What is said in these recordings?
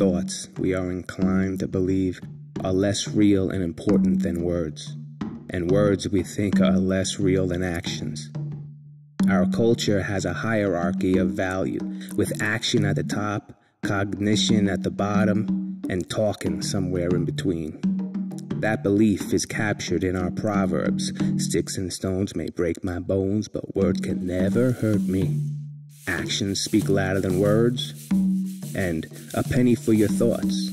thoughts we are inclined to believe are less real and important than words, and words we think are less real than actions. Our culture has a hierarchy of value, with action at the top, cognition at the bottom, and talking somewhere in between. That belief is captured in our proverbs. Sticks and stones may break my bones, but words can never hurt me. Actions speak louder than words, and a penny for your thoughts.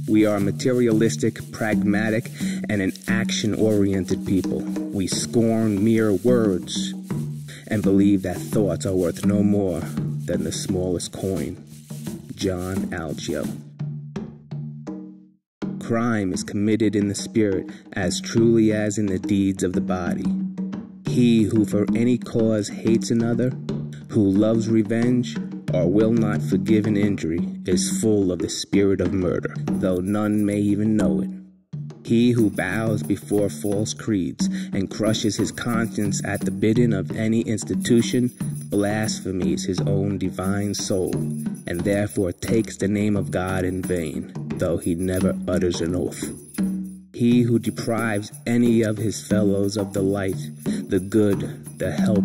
We are materialistic, pragmatic, and an action-oriented people. We scorn mere words and believe that thoughts are worth no more than the smallest coin. John Algeo. Crime is committed in the spirit as truly as in the deeds of the body. He who for any cause hates another, who loves revenge, or will not forgive an injury, is full of the spirit of murder, though none may even know it. He who bows before false creeds and crushes his conscience at the bidding of any institution blasphemes his own divine soul, and therefore takes the name of God in vain, though he never utters an oath. He who deprives any of his fellows of the light, the good, the help,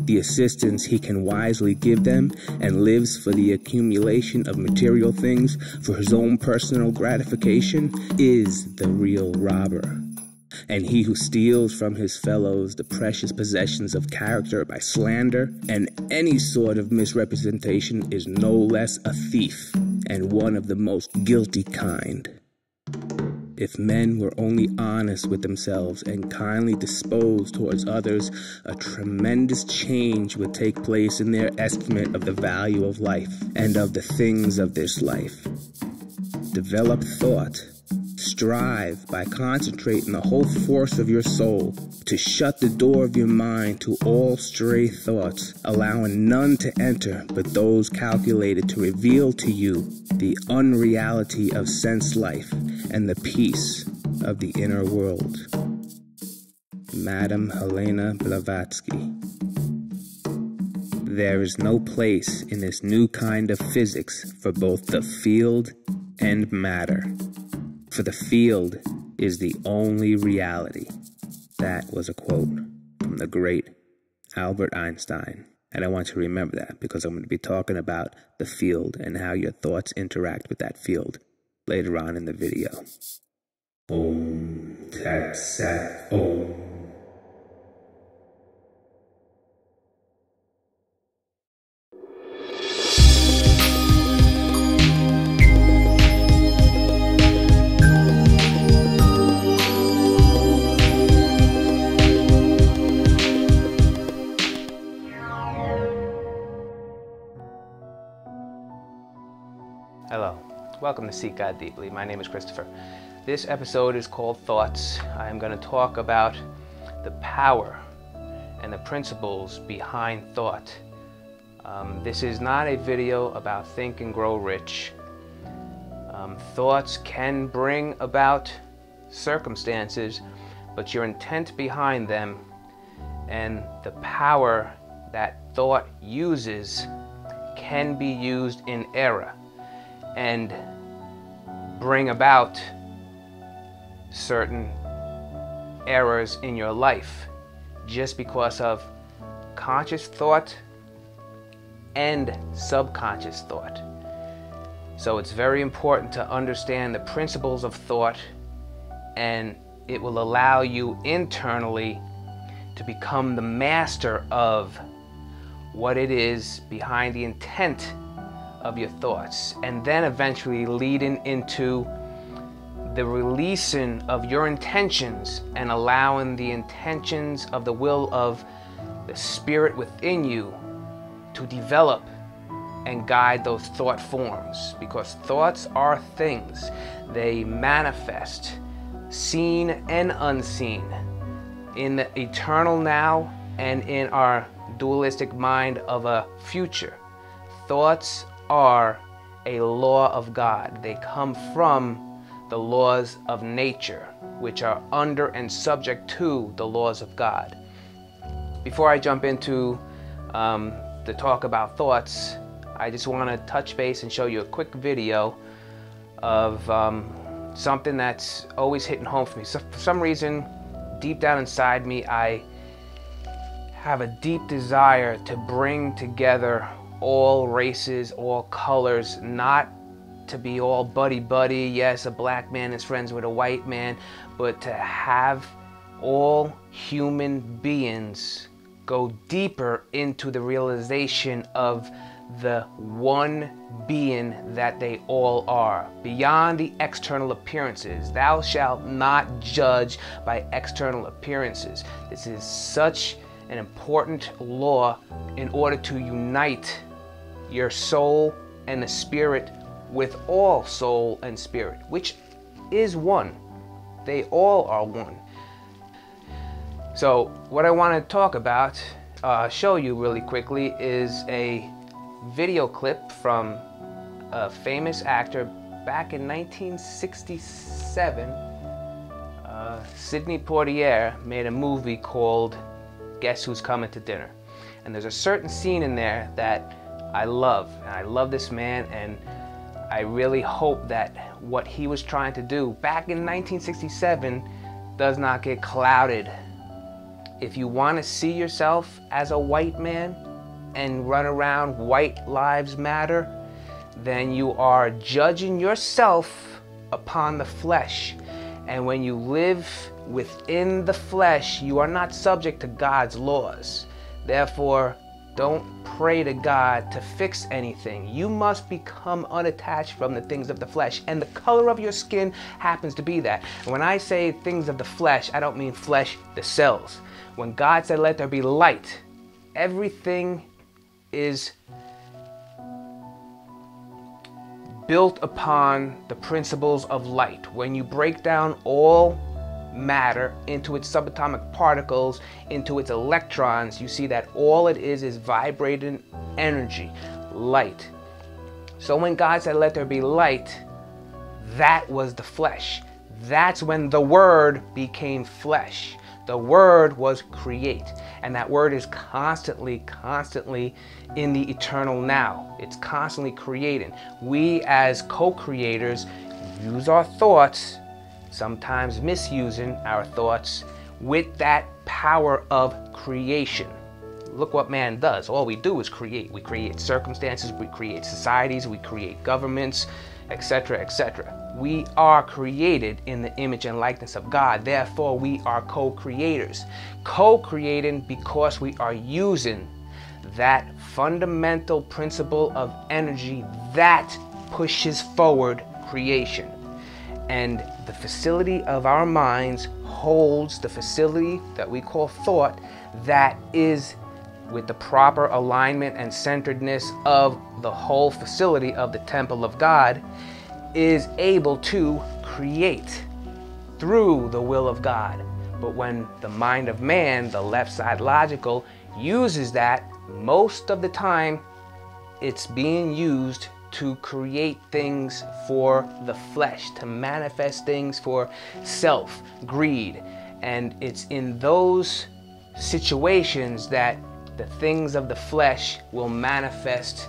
the assistance he can wisely give them, and lives for the accumulation of material things for his own personal gratification, is the real robber. And he who steals from his fellows the precious possessions of character by slander and any sort of misrepresentation is no less a thief, and one of the most guilty kind. If men were only honest with themselves and kindly disposed towards others, a tremendous change would take place in their estimate of the value of life and of the things of this life. Develop thought. Strive by concentrating the whole force of your soul to shut the door of your mind to all stray thoughts, allowing none to enter but those calculated to reveal to you the unreality of sense life and the peace of the inner world. Madame Helena Blavatsky. There is no place in this new kind of physics for both the field and matter. For the field is the only reality. That was a quote from the great Albert Einstein. And I want you to remember that because I'm going to be talking about the field and how your thoughts interact with that field later on in the video. Om Tat Sat Om. Hello, welcome to Seek God Deeply. My name is Christopher. This episode is called Thoughts. I am going to talk about the power and the principles behind thought. This is not a video about think and grow rich. Thoughts can bring about circumstances, but your intent behind them and the power that thought uses can be used in error and bring about certain errors in your life just because of conscious thought and subconscious thought. So it's very important to understand the principles of thought, and it will allow you internally to become the master of what it is behind the intent of your thoughts, and then eventually leading into the releasing of your intentions and allowing the intentions of the will of the spirit within you to develop and guide those thought forms, because thoughts are things. They manifest, seen and unseen, in the eternal now and in our dualistic mind of a future. Thoughts are a law of God. They come from the laws of nature, which are under and subject to the laws of God. Before I jump into the talk about thoughts, I just want to touch base and show you a quick video of something that's always hitting home for me. So for some reason, deep down inside me, I have a deep desire to bring together all races, all colors, not to be all buddy-buddy. Yes, a black man is friends with a white man, but to have all human beings go deeper into the realization of the one being that they all are, beyond the external appearances. Thou shalt not judge by external appearances. This is such an important law in order to unite your soul and the spirit with all soul and spirit, which is one. They all are one. So what I want to talk about, show you really quickly, is a video clip from a famous actor back in 1967. Sidney Poitier made a movie called Guess Who's Coming to Dinner? And there's a certain scene in there that I love. And I love this man, and I really hope that what he was trying to do back in 1967 does not get clouded. If you want to see yourself as a white man and run around white lives matter, then you are judging yourself upon the flesh. And when you live within the flesh, you are not subject to God's laws. Therefore, don't pray to God to fix anything. You must become unattached from the things of the flesh. And the color of your skin happens to be that. And when I say things of the flesh, I don't mean flesh, the cells. When God said, let there be light, everything is built upon the principles of light. When you break down all matter into its subatomic particles, into its electrons, you see that all it is vibrating energy, light. So when God said, let there be light, that was the flesh. That's when the Word became flesh. The Word was create. And that Word is constantly in the eternal now. It's constantly creating. We as co-creators use our thoughts, sometimes misusing our thoughts, with that power of creation. Look what man does. All we do is create. We create circumstances, we create societies, we create governments, etc., etc. We are created in the image and likeness of God. Therefore, we are co-creators. Co-creating because we are using that fundamental principle of energy that pushes forward creation. And the facility of our minds holds the facility that we call thought, that is, with the proper alignment and centeredness of the whole facility of the temple of God, is able to create through the will of God. But when the mind of man, the left side logical, uses that, most of the time it's being used to create things for the flesh, to manifest things for self, greed. And it's in those situations that the things of the flesh will manifest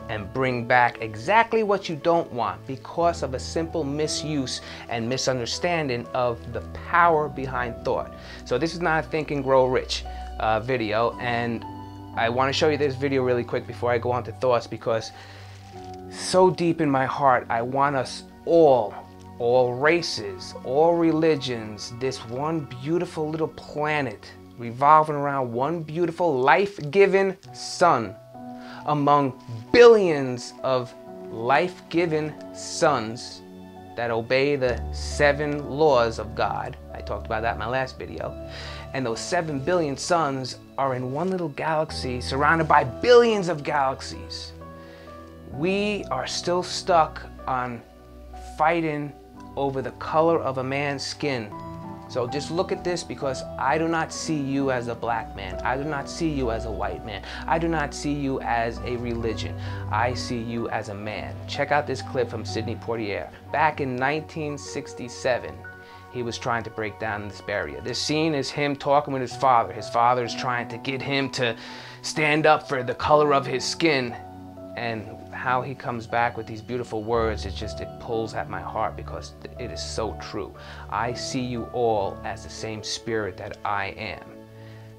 and bring back exactly what you don't want, because of a simple misuse and misunderstanding of the power behind thought. So this is not a Think and Grow Rich video, and I want to show you this video really quick before I go on to thoughts, because so deep in my heart I want us all races, all religions, this one beautiful little planet revolving around one beautiful life-giving sun, among billions of life-giving suns that obey the 7 laws of God. I talked about that in my last video. And those 7 billion suns are in one little galaxy surrounded by billions of galaxies. We are still stuck on fighting over the color of a man's skin. So just look at this, because I do not see you as a black man. I do not see you as a white man. I do not see you as a religion. I see you as a man. Check out this clip from Sidney Poitier. Back in 1967, he was trying to break down this barrier. This scene is him talking with his father. His father is trying to get him to stand up for the color of his skin. And how he comes back with these beautiful words, it pulls at my heart because it is so true. I see you all as the same spirit that I am.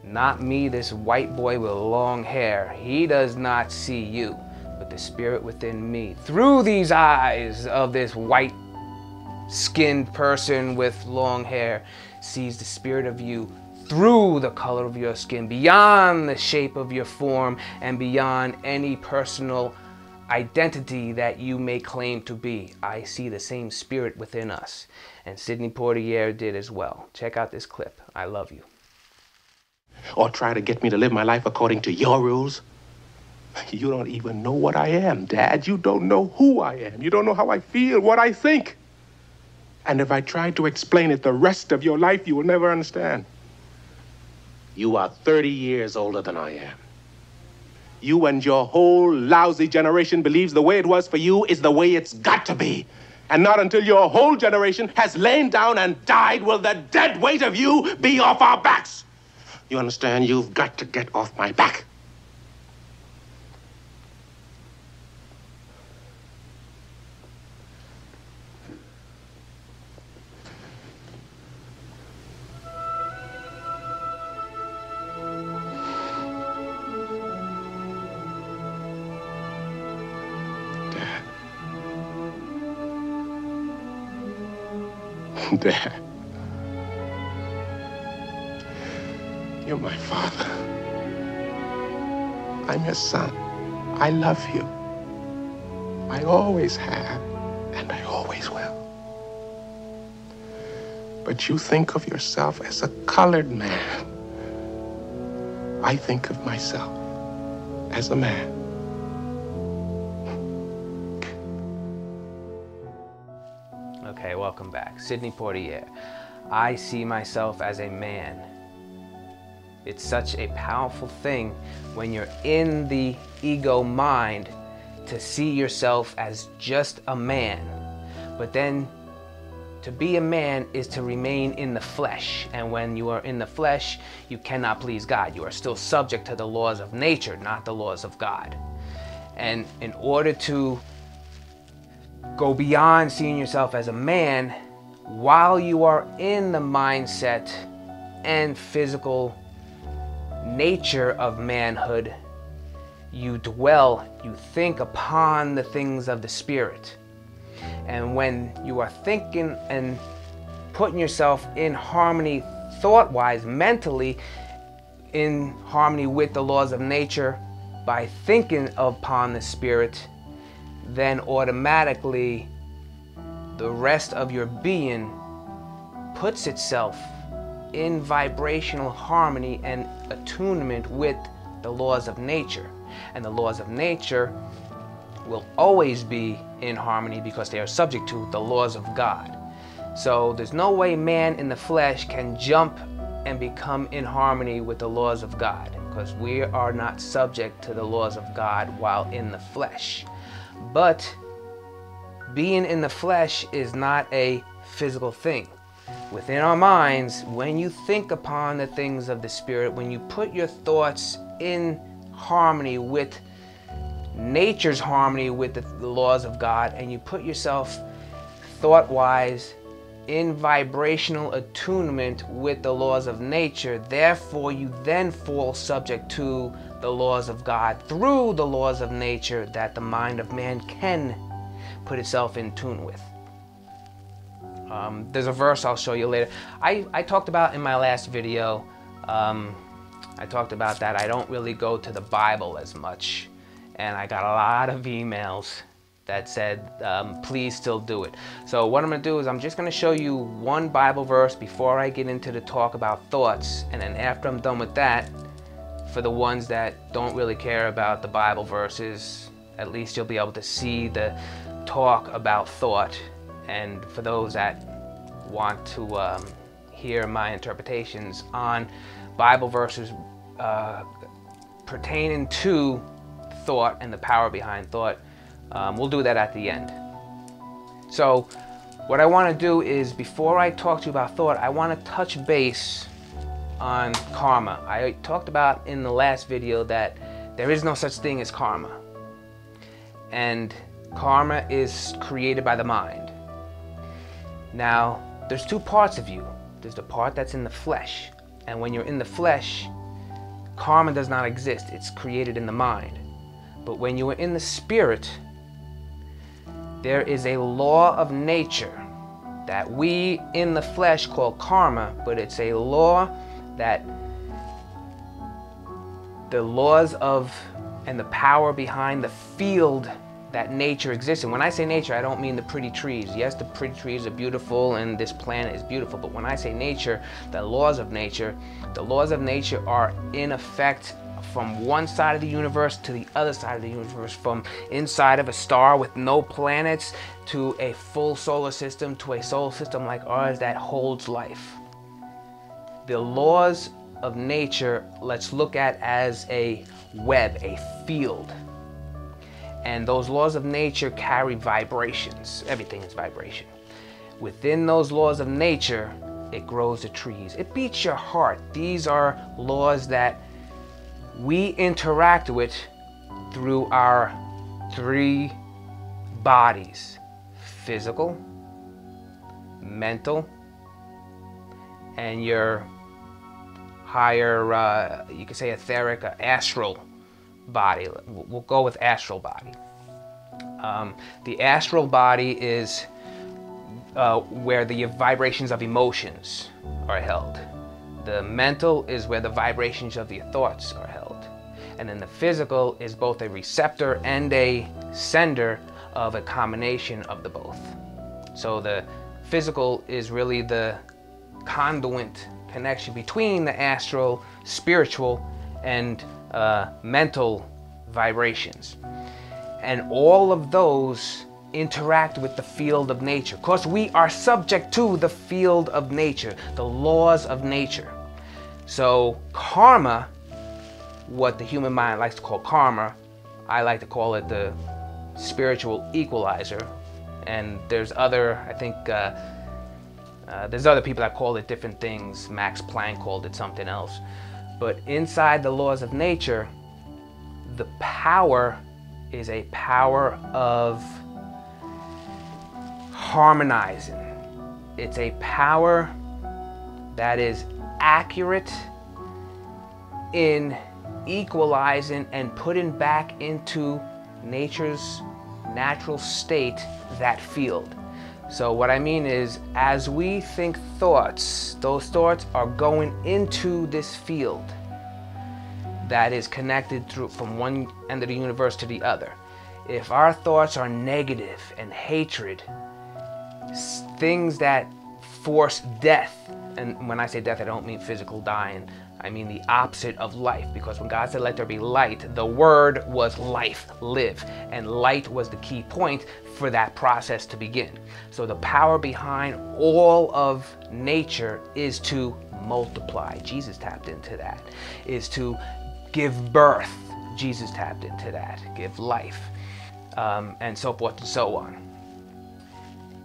Not me, this white boy with long hair. He does not see you, but the spirit within me, through these eyes of this white-skinned person with long hair, sees the spirit of you through the color of your skin, beyond the shape of your form, and beyond any personal identity that you may claim to be. I see the same spirit within us. And Sidney Poitier did as well. Check out this clip. I love you. Or try to get me to live my life according to your rules? You don't even know what I am, Dad. You don't know who I am. You don't know how I feel, what I think. And if I try to explain it the rest of your life, you will never understand. You are 30 years older than I am. You and your whole lousy generation believes the way it was for you is the way it's got to be. And not until your whole generation has lain down and died will the dead weight of you be off our backs. You understand? You've got to get off my back. Dad, you're my father. I'm your son. I love you. I always have, and I always will. But you think of yourself as a colored man. I think of myself as a man. Okay, welcome back. Sidney Poitier. I see myself as a man. It's such a powerful thing when you're in the ego mind to see yourself as just a man. But then to be a man is to remain in the flesh. And when you are in the flesh, you cannot please God. You are still subject to the laws of nature, not the laws of God. And in order to go beyond seeing yourself as a man, while you are in the mindset and physical nature of manhood, you dwell, you think upon the things of the spirit. And when you are thinking and putting yourself in harmony thought-wise, mentally, in harmony with the laws of nature, by thinking upon the spirit, then automatically the rest of your being puts itself in vibrational harmony and attunement with the laws of nature. And the laws of nature will always be in harmony because they are subject to the laws of God. So there's no way man in the flesh can jump and become in harmony with the laws of God, because we are not subject to the laws of God while in the flesh. But being in the flesh is not a physical thing. Within our minds, when you think upon the things of the spirit, when you put your thoughts in harmony with nature's harmony with the laws of God, and you put yourself thought-wise in vibrational attunement with the laws of nature, therefore you then fall subject to the laws of God through the laws of nature that the mind of man can put itself in tune with. There's a verse I'll show you later. I talked about in my last video, I talked about that I don't really go to the Bible as much, and I got a lot of emails that said, please still do it. So what I'm going to do is I'm just going to show you one Bible verse before I get into the talk about thoughts, and then after I'm done with that, for the ones that don't really care about the Bible verses, at least you'll be able to see the talk about thought. And for those that want to hear my interpretations on Bible verses pertaining to thought and the power behind thought, we'll do that at the end. So what I want to do is, before I talk to you about thought, I want to touch base on karma. I talked about in the last video that there is no such thing as karma. and karma is created by the mind. Now, there's two parts of you. There's the part that's in the flesh, and when you're in the flesh, karma does not exist. It's created in the mind. But when you are in the spirit, there is a law of nature that we in the flesh call karma, but it's a law that the laws of and the power behind the field that nature exists in. When I say nature, I don't mean the pretty trees. Yes, the pretty trees are beautiful and this planet is beautiful, but when I say nature, the laws of nature are in effect from one side of the universe to the other side of the universe, from inside of a star with no planets to a full solar system to a solar system like ours that holds life. The laws of nature, let's look at as a web, a field. And those laws of nature carry vibrations. Everything is vibration. Within those laws of nature, it grows the trees. It beats your heart. These are laws that we interact with through our three bodies: physical, mental, and your higher, you could say etheric, astral body. We'll go with astral body. The astral body is where the vibrations of emotions are held. The mental is where the vibrations of the thoughts are held. And then the physical is both a receptor and a sender of a combination of the both. So the physical is really the conduit connection between the astral, spiritual, and mental vibrations. And all of those interact with the field of nature. Of course, we are subject to the field of nature, the laws of nature. So karma, what the human mind likes to call karma, I like to call it the spiritual equalizer. And there's other, I think, there's other people that call it different things. Max Planck called it something else. But inside the laws of nature, the power is a power of harmonizing. It's a power that is accurate in equalizing and putting back into nature's natural state that field. So what I mean is, as we think thoughts, those thoughts are going into this field that is connected through from one end of the universe to the other. If our thoughts are negative and hatred, things that force death, and when I say death, I don't mean physical dying, I mean the opposite of life, because when God said let there be light, the word was life, live, and light was the key point for that process to begin. So the power behind all of nature is to multiply. Jesus tapped into that. Is to give birth. Jesus tapped into that. Give life, and so forth and so on.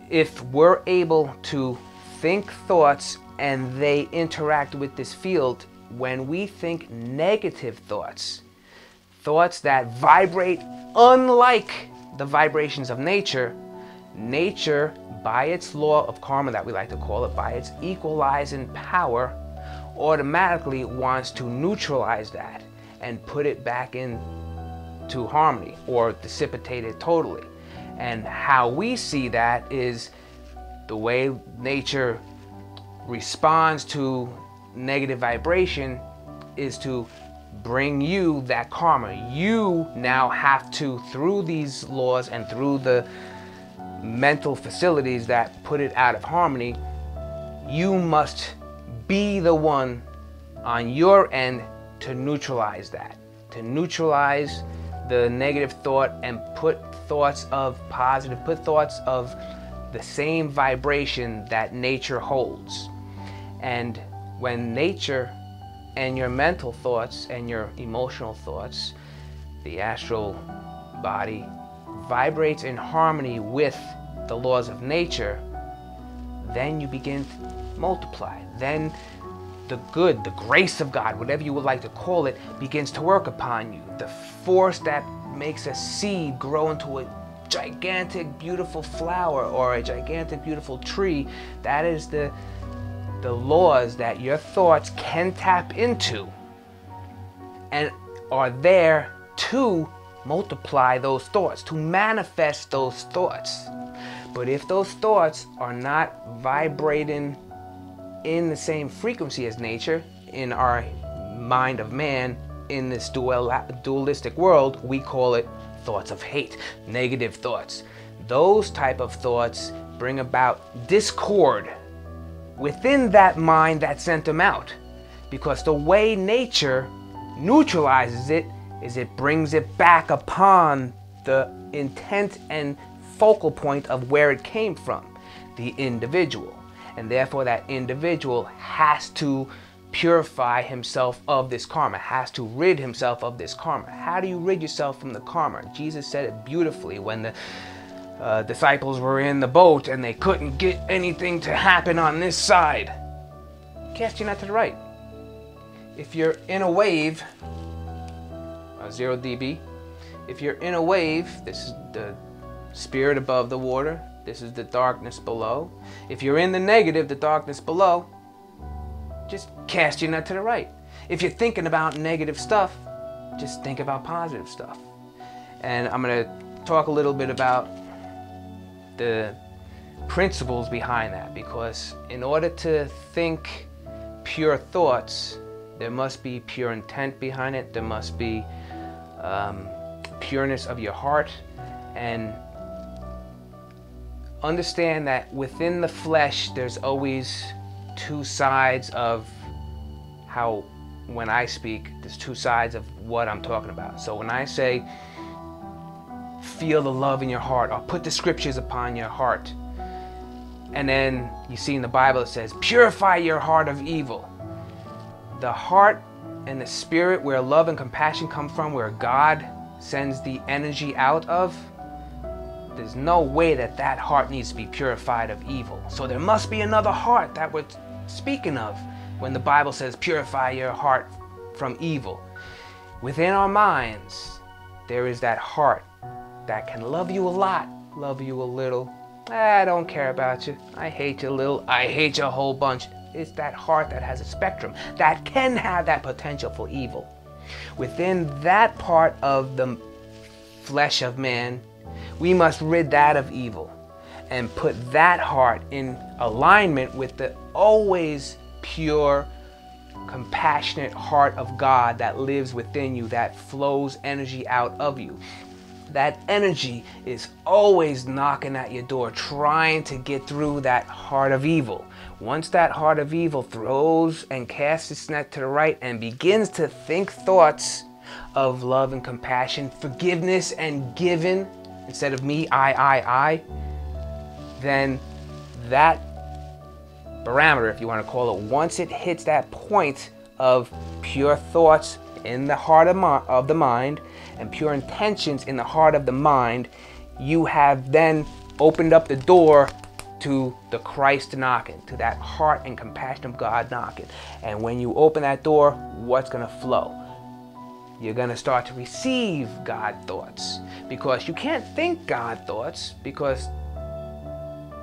If we're able to think thoughts and they interact with this field, when we think negative thoughts, thoughts that vibrate unlike the vibrations of nature, nature, by its law of karma that we like to call it, by its equalizing power, automatically wants to neutralize that and put it back into harmony or dissipate it totally. And how we see that is the way nature responds to negative vibration is to bring you that karma. You now have to, through these laws and through the mental facilities that put it out of harmony, you must be the one on your end to neutralize that, to neutralize the negative thought and put thoughts of positive, put thoughts of the same vibration that nature holds. And when nature and your mental thoughts and your emotional thoughts, the astral body, vibrates in harmony with the laws of nature, then you begin to multiply. Then the good, the grace of God, whatever you would like to call it, begins to work upon you. The force that makes a seed grow into a gigantic, beautiful flower or a gigantic, beautiful tree. That is the laws that your thoughts can tap into and are there to multiply those thoughts, to manifest those thoughts. But if those thoughts are not vibrating in the same frequency as nature, in our mind of man, in this dualistic world, we call it thoughts of hate, negative thoughts. Those type of thoughts bring about discord within that mind that sent them out. Because the way nature neutralizes it is it brings it back upon the intent and focal point of where it came from, the individual. And therefore that individual has to purify himself of this karma, has to rid himself of this karma. How do you rid yourself from the karma? Jesus said it beautifully when the disciples were in the boat and they couldn't get anything to happen on this side. Cast your net to the right. If you're in a wave, 0 dB, if you're in a wave, this is the spirit above the water, this is the darkness below. If you're in the negative, the darkness below, just cast your net to the right. If you're thinking about negative stuff, just think about positive stuff. And I'm going to talk a little bit about the principles behind that, because in order to think pure thoughts, there must be pure intent behind it. There must be pureness of your heart. And understand that within the flesh, there's always two sides of how, when I speak, there's two sides of what I'm talking about. So when I say feel the love in your heart, or put the scriptures upon your heart, and then you see in the Bible it says purify your heart of evil. The heart and the spirit where love and compassion come from, where God sends the energy out of, there's no way that that heart needs to be purified of evil. So there must be another heart that we're speaking of when the Bible says purify your heart from evil. Within our minds, there is that heart that can love you a lot, love you a little. I don't care about you. I hate you a little. I hate you a whole bunch. It's that heart that has a spectrum that can have that potential for evil. Within that part of the flesh of man, we must rid that of evil and put that heart in alignment with the always pure, compassionate heart of God that lives within you, that flows energy out of you. That energy is always knocking at your door, trying to get through that heart of evil. Once that heart of evil throws and casts its net to the right and begins to think thoughts of love and compassion, forgiveness and giving, instead of me, I, then that parameter, if you want to call it, once it hits that point of pure thoughts in the heart of the mind and pure intentions in the heart of the mind, you have then opened up the door to the Christ knocking, to that heart and compassion of God knocking. And when you open that door, what's going to flow? You're going to start to receive God thoughts, because you can't think God thoughts, because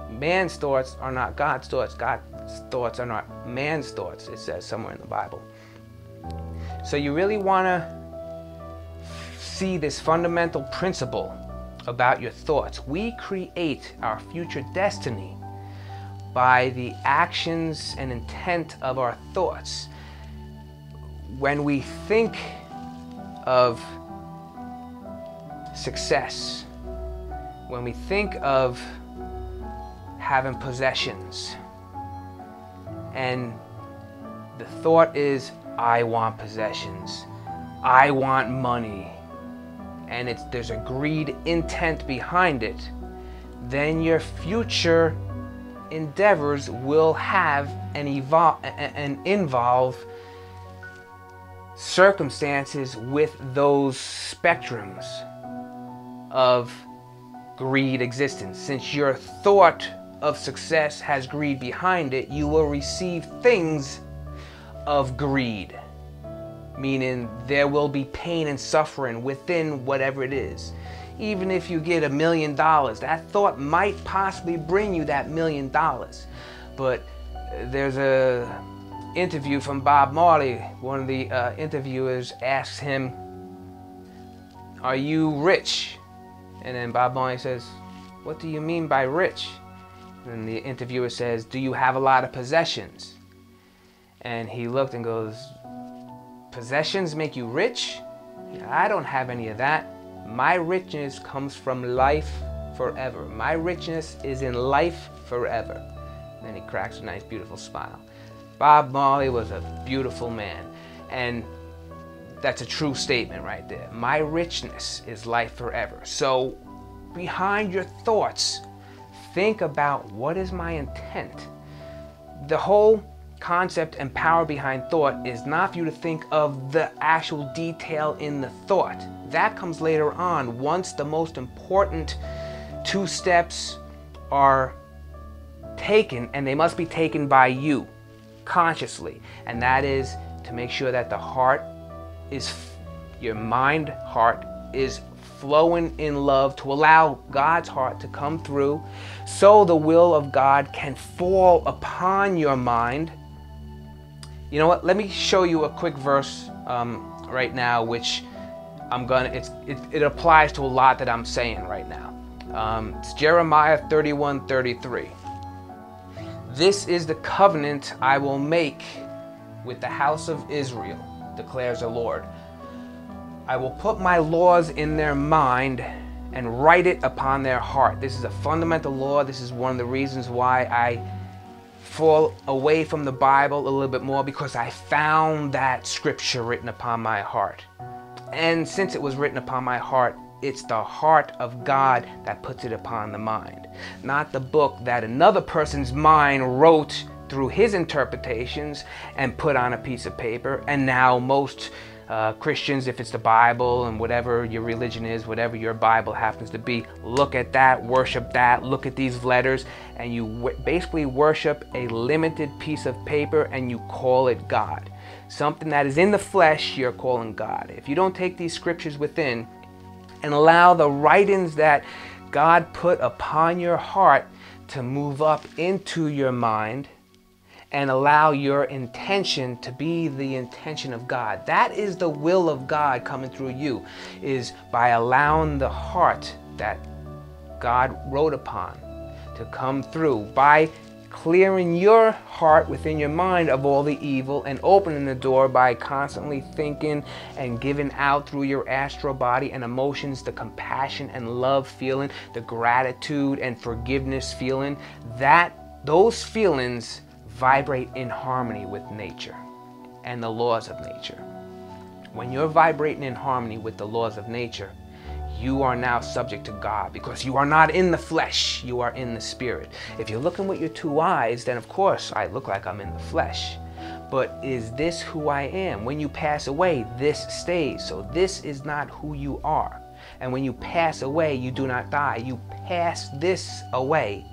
man's thoughts are not God's thoughts. God's thoughts are not man's thoughts, it says somewhere in the Bible. So you really want to see this fundamental principle about your thoughts. We create our future destiny by the actions and intent of our thoughts. When we think of success, when we think of having possessions, and the thought is, I want possessions, I want money, and there's a greed intent behind it, then your future endeavors will have and involve circumstances with those spectrums of greed existence. Since your thought of success has greed behind it, you will receive things of greed. meaning there will be pain and suffering within whatever it is. Even if you get $1 million, that thought might possibly bring you that $1 million. But there's a interview from Bob Marley. One of the interviewers asks him, "Are you rich?" And then Bob Marley says, "What do you mean by rich?" And the interviewer says, "Do you have a lot of possessions?" And he looked and goes, "Possessions make you rich? I don't have any of that. My richness comes from life forever. My richness is in life forever." And then he cracks a nice, beautiful smile. Bob Marley was a beautiful man. And that's a true statement right there. My richness is life forever. So behind your thoughts, think about, what is my intent? The whole concept and power behind thought is not for you to think of the actual detail in the thought. That comes later on, once the most important 2 steps are taken, and they must be taken by you consciously. And that is to make sure that the heart is, your mind heart is flowing in love, to allow God's heart to come through, so the will of God can fall upon your mind. You know what? Let me show you a quick verse right now, which it applies to a lot that I'm saying right now. It's Jeremiah 31:33. "This is the covenant I will make with the house of Israel, declares the Lord. I will put my laws in their mind and write it upon their heart." This is a fundamental law. This is one of the reasons why I fall away from the Bible a little bit more, because I found that scripture written upon my heart. And since it was written upon my heart, it's the heart of God that puts it upon the mind, not the book that another person's mind wrote through his interpretations and put on a piece of paper. And now most Christians, if it's the Bible and whatever your religion is, whatever your Bible happens to be, look at that, worship that, look at these letters, and you basically worship a limited piece of paper and you call it God. Something that is in the flesh, you're calling God. If you don't take these scriptures within and allow the writings that God put upon your heart to move up into your mind, and allow your intention to be the intention of God. That is the will of God coming through you, is by allowing the heart that God wrote upon to come through, by clearing your heart within your mind of all the evil and opening the door by constantly thinking and giving out through your astral body and emotions the compassion and love feeling, the gratitude and forgiveness feeling. Those feelings vibrate in harmony with nature and the laws of nature. When you're vibrating in harmony with the laws of nature, you are now subject to God, because you are not in the flesh, you are in the spirit. If you're looking with your 2 eyes, then of course I look like I'm in the flesh. But is this who I am? When you pass away, this stays. So this is not who you are. And when you pass away, you do not die. You pass this away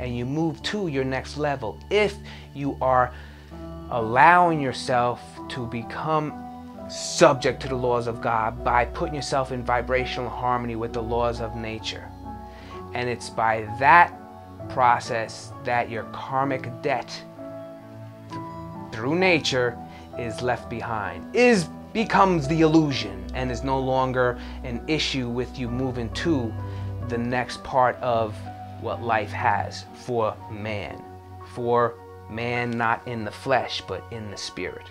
and you move to your next level if you are allowing yourself to become subject to the laws of God by putting yourself in vibrational harmony with the laws of nature. And it's by that process that your karmic debt through nature is left behind, becomes the illusion, and is no longer an issue with you moving to the next part of what life has for man not in the flesh but in the spirit.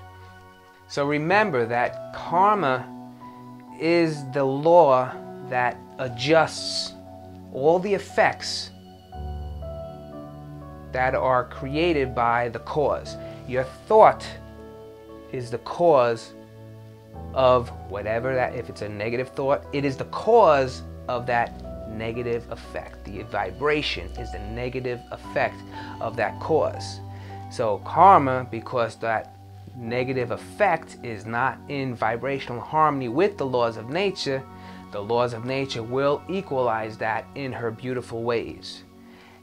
So remember that karma is the law that adjusts all the effects that are created by the cause. Your thought is the cause of whatever that, if it's a negative thought, it is the cause of that negative effect. The vibration is the negative effect of that cause. So karma, because that negative effect is not in vibrational harmony with the laws of nature, the laws of nature will equalize that in her beautiful ways.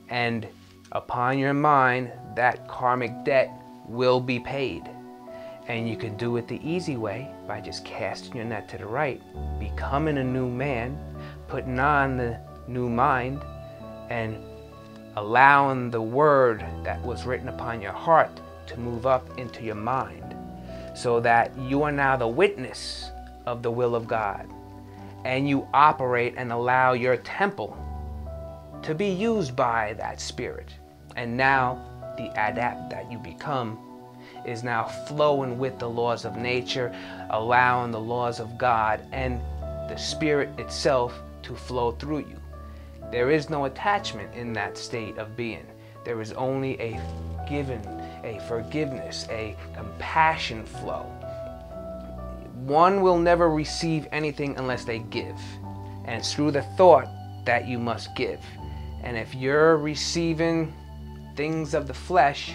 And upon your mind, that karmic debt will be paid. And you can do it the easy way by just casting your net to the right, becoming a new man, putting on the new mind, and allowing the word that was written upon your heart to move up into your mind, so that you are now the witness of the will of God, and you operate and allow your temple to be used by that spirit. And now the adept that you become is now flowing with the laws of nature, allowing the laws of God and the spirit itself to flow through you. There is no attachment in that state of being. There is only a giving, a forgiveness, a compassion flow. One will never receive anything unless they give. And it's through the thought that you must give. And if you're receiving things of the flesh,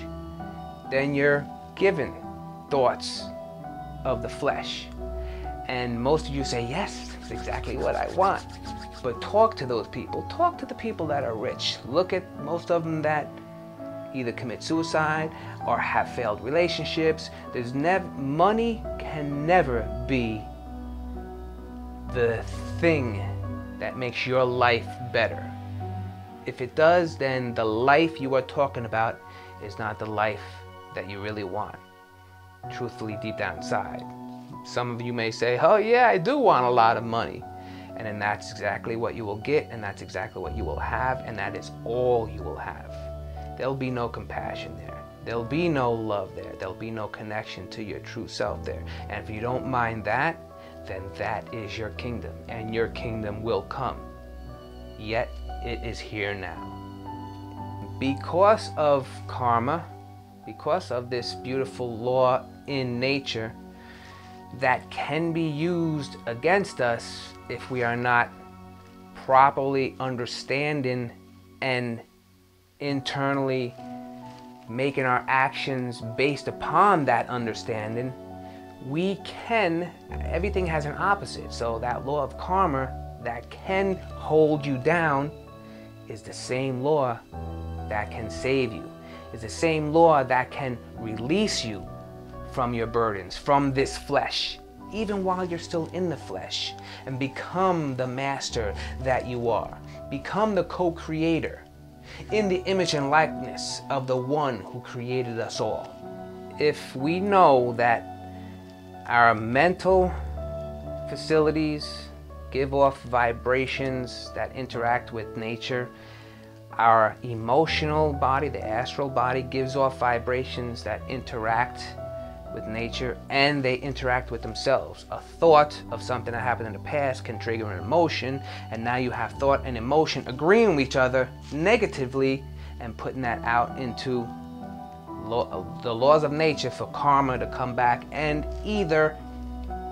then you're given thoughts of the flesh. And most of you say, yes, that's exactly what I want. But talk to those people. Talk to the people that are rich. Look at most of them that either commit suicide or have failed relationships. Money can never be the thing that makes your life better. If it does, then the life you are talking about is not the life that you really want, truthfully, deep down inside. Some of you may say, oh yeah, I do want a lot of money. And then that's exactly what you will get, and that's exactly what you will have, and that is all you will have. There'll be no compassion there. There'll be no love there. There'll be no connection to your true self there. And if you don't mind that, then that is your kingdom, and your kingdom will come. Yet it is here now. Because of karma, because of this beautiful law in nature that can be used against us if we are not properly understanding and internally making our actions based upon that understanding, everything has an opposite. So that law of karma that can hold you down is the same law that can save you. It's the same law that can release you from your burdens, from this flesh, even while you're still in the flesh, and become the master that you are. Become the co-creator in the image and likeness of the one who created us all. If we know that our mental facilities give off vibrations that interact with nature, our emotional body, the astral body, gives off vibrations that interact with nature, and they interact with themselves. A thought of something that happened in the past can trigger an emotion, and now you have thought and emotion agreeing with each other negatively and putting that out into the laws of nature for karma to come back and either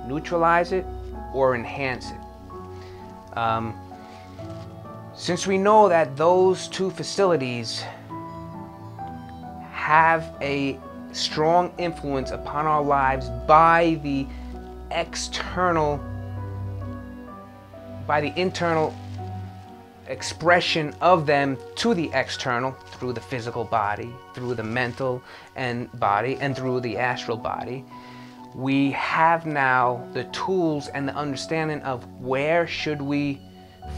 neutralize it or enhance it. Since we know that those two facilities have a strong influence upon our lives by the internal expression of them to the external, through the physical body, through the mental body, and through the astral body, we have now the tools and the understanding of where should we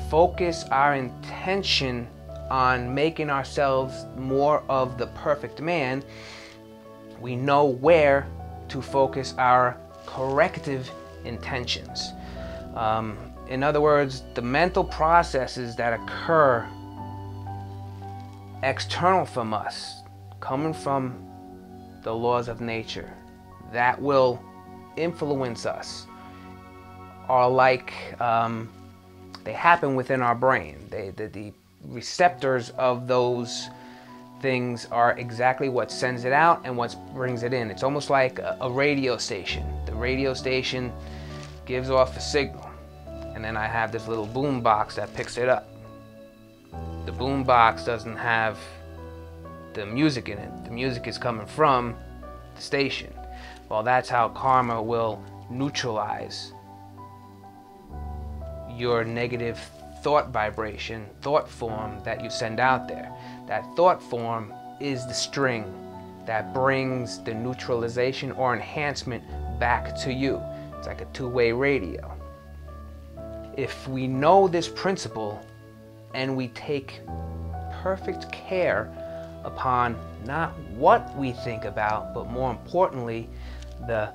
focus our intention on making ourselves more of the perfect man. We know where to focus our corrective intentions. In other words, the mental processes that occur external from us, coming from the laws of nature, that will influence us, are like they happen within our brain. The receptors of those things are exactly what sends it out and what brings it in. It's almost like a radio station. The radio station gives off a signal, and then I have this little boom box that picks it up. The boom box doesn't have the music in it. The music is coming from the station. Well, that's how karma will neutralize your negative thought vibration, thought form that you send out there. That thought form is the string that brings the neutralization or enhancement back to you. It's like a two-way radio. If we know this principle and we take perfect care upon not what we think about, but more importantly, the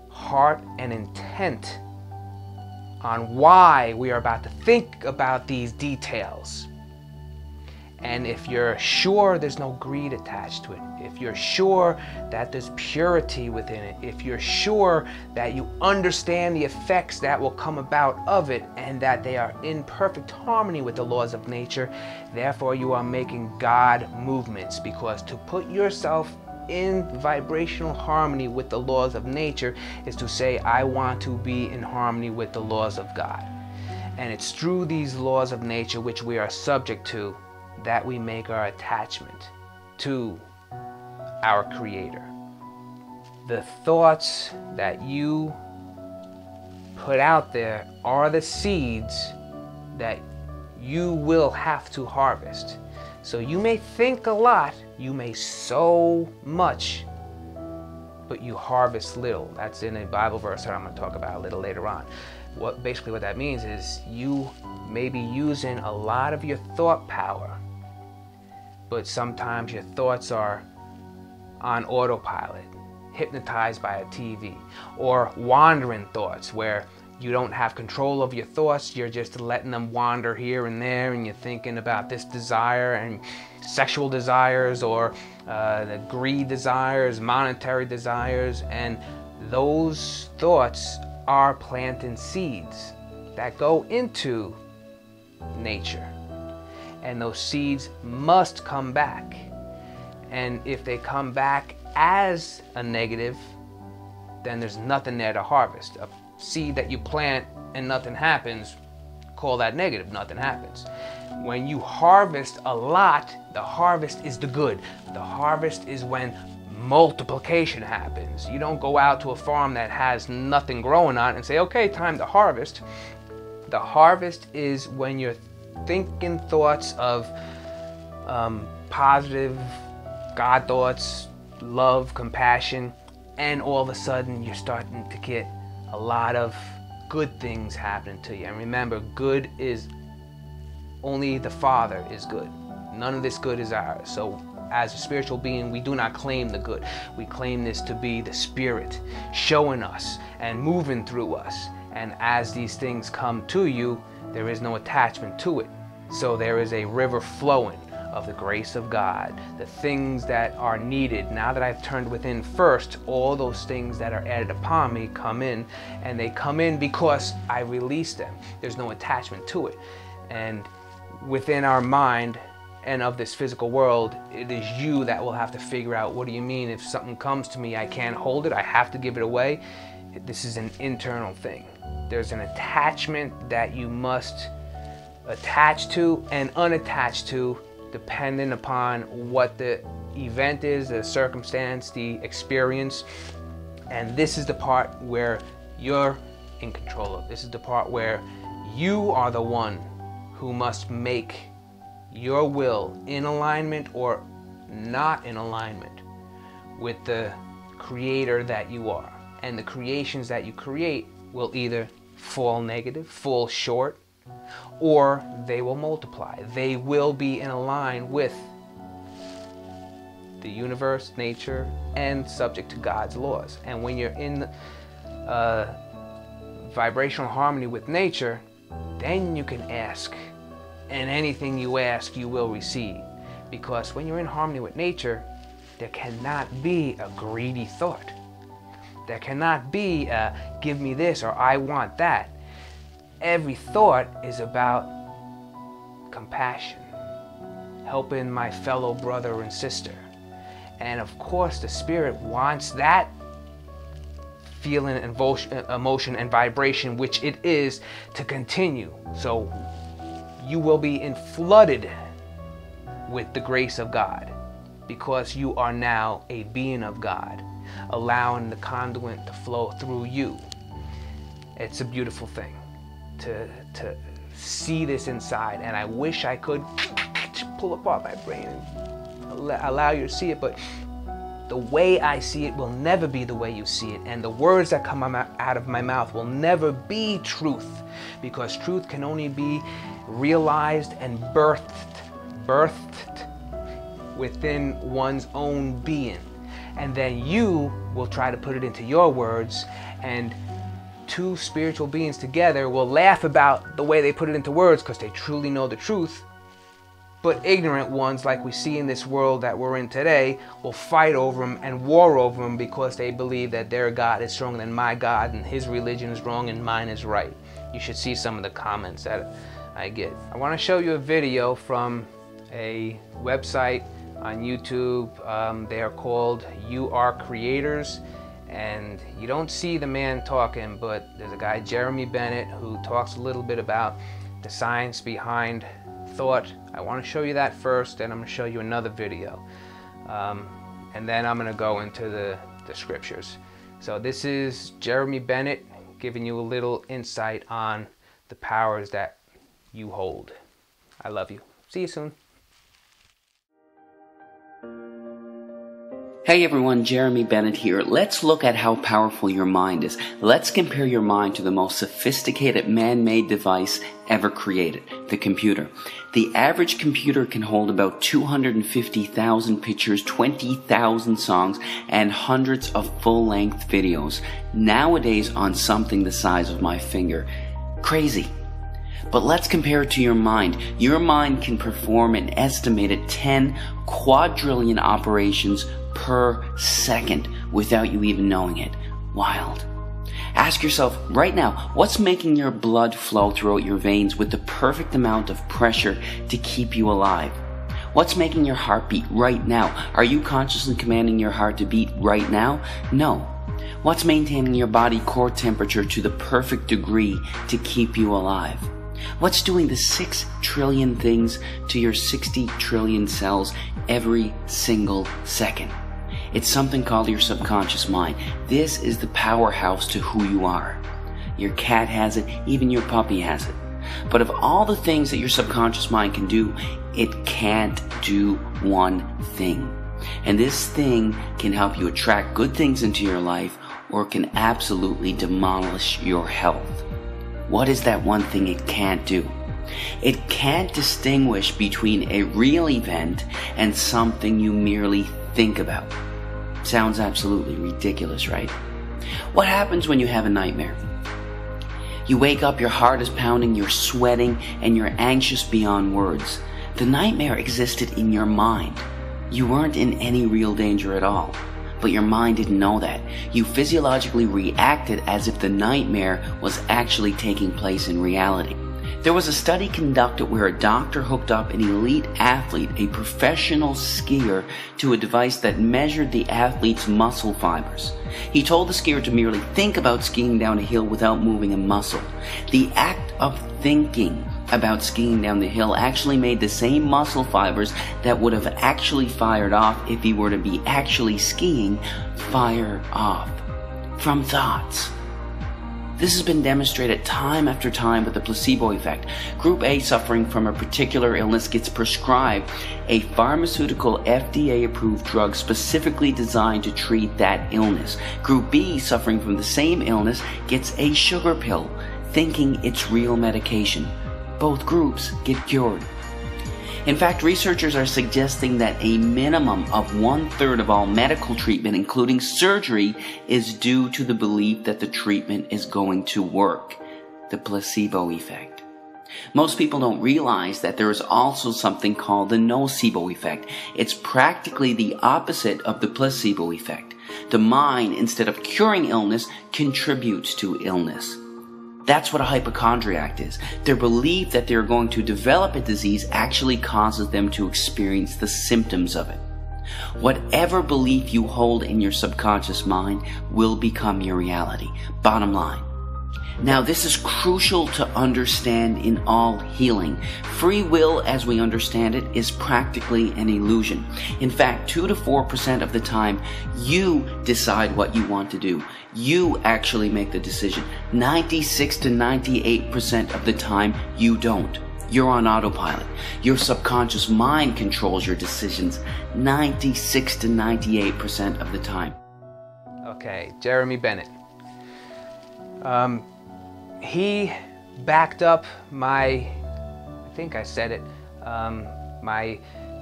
heart and intent on why we are about to think about these details. And if you're sure there's no greed attached to it, if you're sure that there's purity within it, if you're sure that you understand the effects that will come about of it and that they are in perfect harmony with the laws of nature, therefore you are making God movements, because to put yourself in vibrational harmony with the laws of nature is to say, I want to be in harmony with the laws of God. And it's through these laws of nature which we are subject to that we make our attachment to our Creator. The thoughts that you put out there are the seeds that you will have to harvest. So you may think a lot, you may sow much, but you harvest little. That's in a Bible verse that I'm going to talk about a little later on. Basically what that means is you may be using a lot of your thought power, but sometimes your thoughts are on autopilot, hypnotized by a TV, or wandering thoughts where you don't have control of your thoughts, you're just letting them wander here and there, and you're thinking about this desire and sexual desires, or the greed desires, monetary desires, and those thoughts are planting seeds that go into nature. And those seeds must come back. And if they come back as a negative, then there's nothing there to harvest. A seed that you plant and nothing happens, call that negative, nothing happens. When you harvest a lot, the harvest is the good. The harvest is when multiplication happens. You don't go out to a farm that has nothing growing on it and say, okay, time to harvest. The harvest is when you're thinking thoughts of positive God thoughts, love, compassion, and all of a sudden you're starting to get a lot of good things happening to you. And remember, good is only the Father is good. None of this good is ours. So as a spiritual being, we do not claim the good. We claim this to be the Spirit showing us and moving through us. And as these things come to you, there is no attachment to it. So there is a river flowing of the grace of God, the things that are needed. Now that I've turned within first, all those things that are added upon me come in, and they come in because I release them. There's no attachment to it. And within our mind and of this physical world, it is you that will have to figure out, what do you mean if something comes to me, I can't hold it, I have to give it away? This is an internal thing. There's an attachment that you must attach to and unattach to, depending upon what the event is, the circumstance, the experience. And this is the part where you're in control of. This is the part where you are the one who must make your will in alignment or not in alignment with the Creator that you are. And the creations that you create will either fall negative, fall short, or they will multiply. They will be in line with the universe, nature, and subject to God's laws. And when you're in vibrational harmony with nature, then you can ask, and anything you ask you will receive. Because when you're in harmony with nature, there cannot be a greedy thought. There cannot be a give me this or I want that. Every thought is about compassion, helping my fellow brother and sister. And of course the Spirit wants that feeling, emotion, and vibration, which it is, to continue. So you will be flooded with the grace of God, because you are now a being of God, allowing the conduit to flow through you. It's a beautiful thing to see this inside, and I wish I could pull apart my brain and allow you to see it, but The way I see it will never be the way you see it, and the words that come out of my mouth will never be truth, because truth can only be realized and birthed within one's own being. And then you will try to put it into your words, and two spiritual beings together will laugh about the way they put it into words because they truly know the truth. But ignorant ones, like we see in this world that we're in today, will fight over them and war over them because they believe that their God is stronger than my God and his religion is wrong and mine is right. You should see some of the comments that I get. I want to show you a video from a website on YouTube. They are called You Are Creators, and you don't see the man talking, but there's a guy, Jeremy Bennett, who talks a little bit about the science behind thought. I want to show you that first, and I'm going to show you another video, and then I'm going to go into the scriptures. So this is Jeremy Bennett giving you a little insight on the powers that you hold. I love you. See you soon. Hey everyone, Jeremy Bennett here. Let's look at how powerful your mind is. Let's compare your mind to the most sophisticated man-made device ever created, the computer. The average computer can hold about 250,000 pictures, 20,000 songs, and hundreds of full-length videos. Nowadays on something the size of my finger. Crazy. But let's compare it to your mind. Your mind can perform an estimated 10 quadrillion operations per second without you even knowing it. Wild. Ask yourself right now, what's making your blood flow throughout your veins with the perfect amount of pressure to keep you alive? What's making your heart beat right now? Are you consciously commanding your heart to beat right now? No. What's maintaining your body core temperature to the perfect degree to keep you alive? What's doing the 6 trillion things to your 60 trillion cells every single second? It's something called your subconscious mind. This is the powerhouse to who you are. Your cat has it, even your puppy has it. But of all the things that your subconscious mind can do, it can't do one thing. And this thing can help you attract good things into your life, or can absolutely demolish your health. What is that one thing it can't do? It can't distinguish between a real event and something you merely think about. Sounds absolutely ridiculous, right? What happens when you have a nightmare? You wake up, your heart is pounding, you're sweating, and you're anxious beyond words. The nightmare existed in your mind. You weren't in any real danger at all. But your mind didn't know that. You physiologically reacted as if the nightmare was actually taking place in reality. There was a study conducted where a doctor hooked up an elite athlete, a professional skier, to a device that measured the athlete's muscle fibers. He told the skier to merely think about skiing down a hill without moving a muscle. The act of thinking about skiing down the hill actually made the same muscle fibers that would have actually fired off if he were to be actually skiing fire off from thoughts. This has been demonstrated time after time with the placebo effect. Group A suffering from a particular illness gets prescribed a pharmaceutical FDA-approved drug specifically designed to treat that illness. Group B suffering from the same illness gets a sugar pill, thinking it's real medication. Both groups get cured. In fact, researchers are suggesting that a minimum of 1/3 of all medical treatment, including surgery, is due to the belief that the treatment is going to work. The placebo effect. Most people don't realize that there is also something called the nocebo effect. It's practically the opposite of the placebo effect. The mind, instead of curing illness, contributes to illness. That's what a hypochondriac is. Their belief that they're going to develop a disease actually causes them to experience the symptoms of it. Whatever belief you hold in your subconscious mind will become your reality. Bottom line. Now, this is crucial to understand in all healing. Free will, as we understand it, is practically an illusion. In fact, 2 to 4% of the time, you decide what you want to do. You actually make the decision. 96 to 98% of the time, you don't. You're on autopilot. Your subconscious mind controls your decisions 96 to 98% of the time. Okay, Jeremy Bennett. He backed up my, I think I said it, my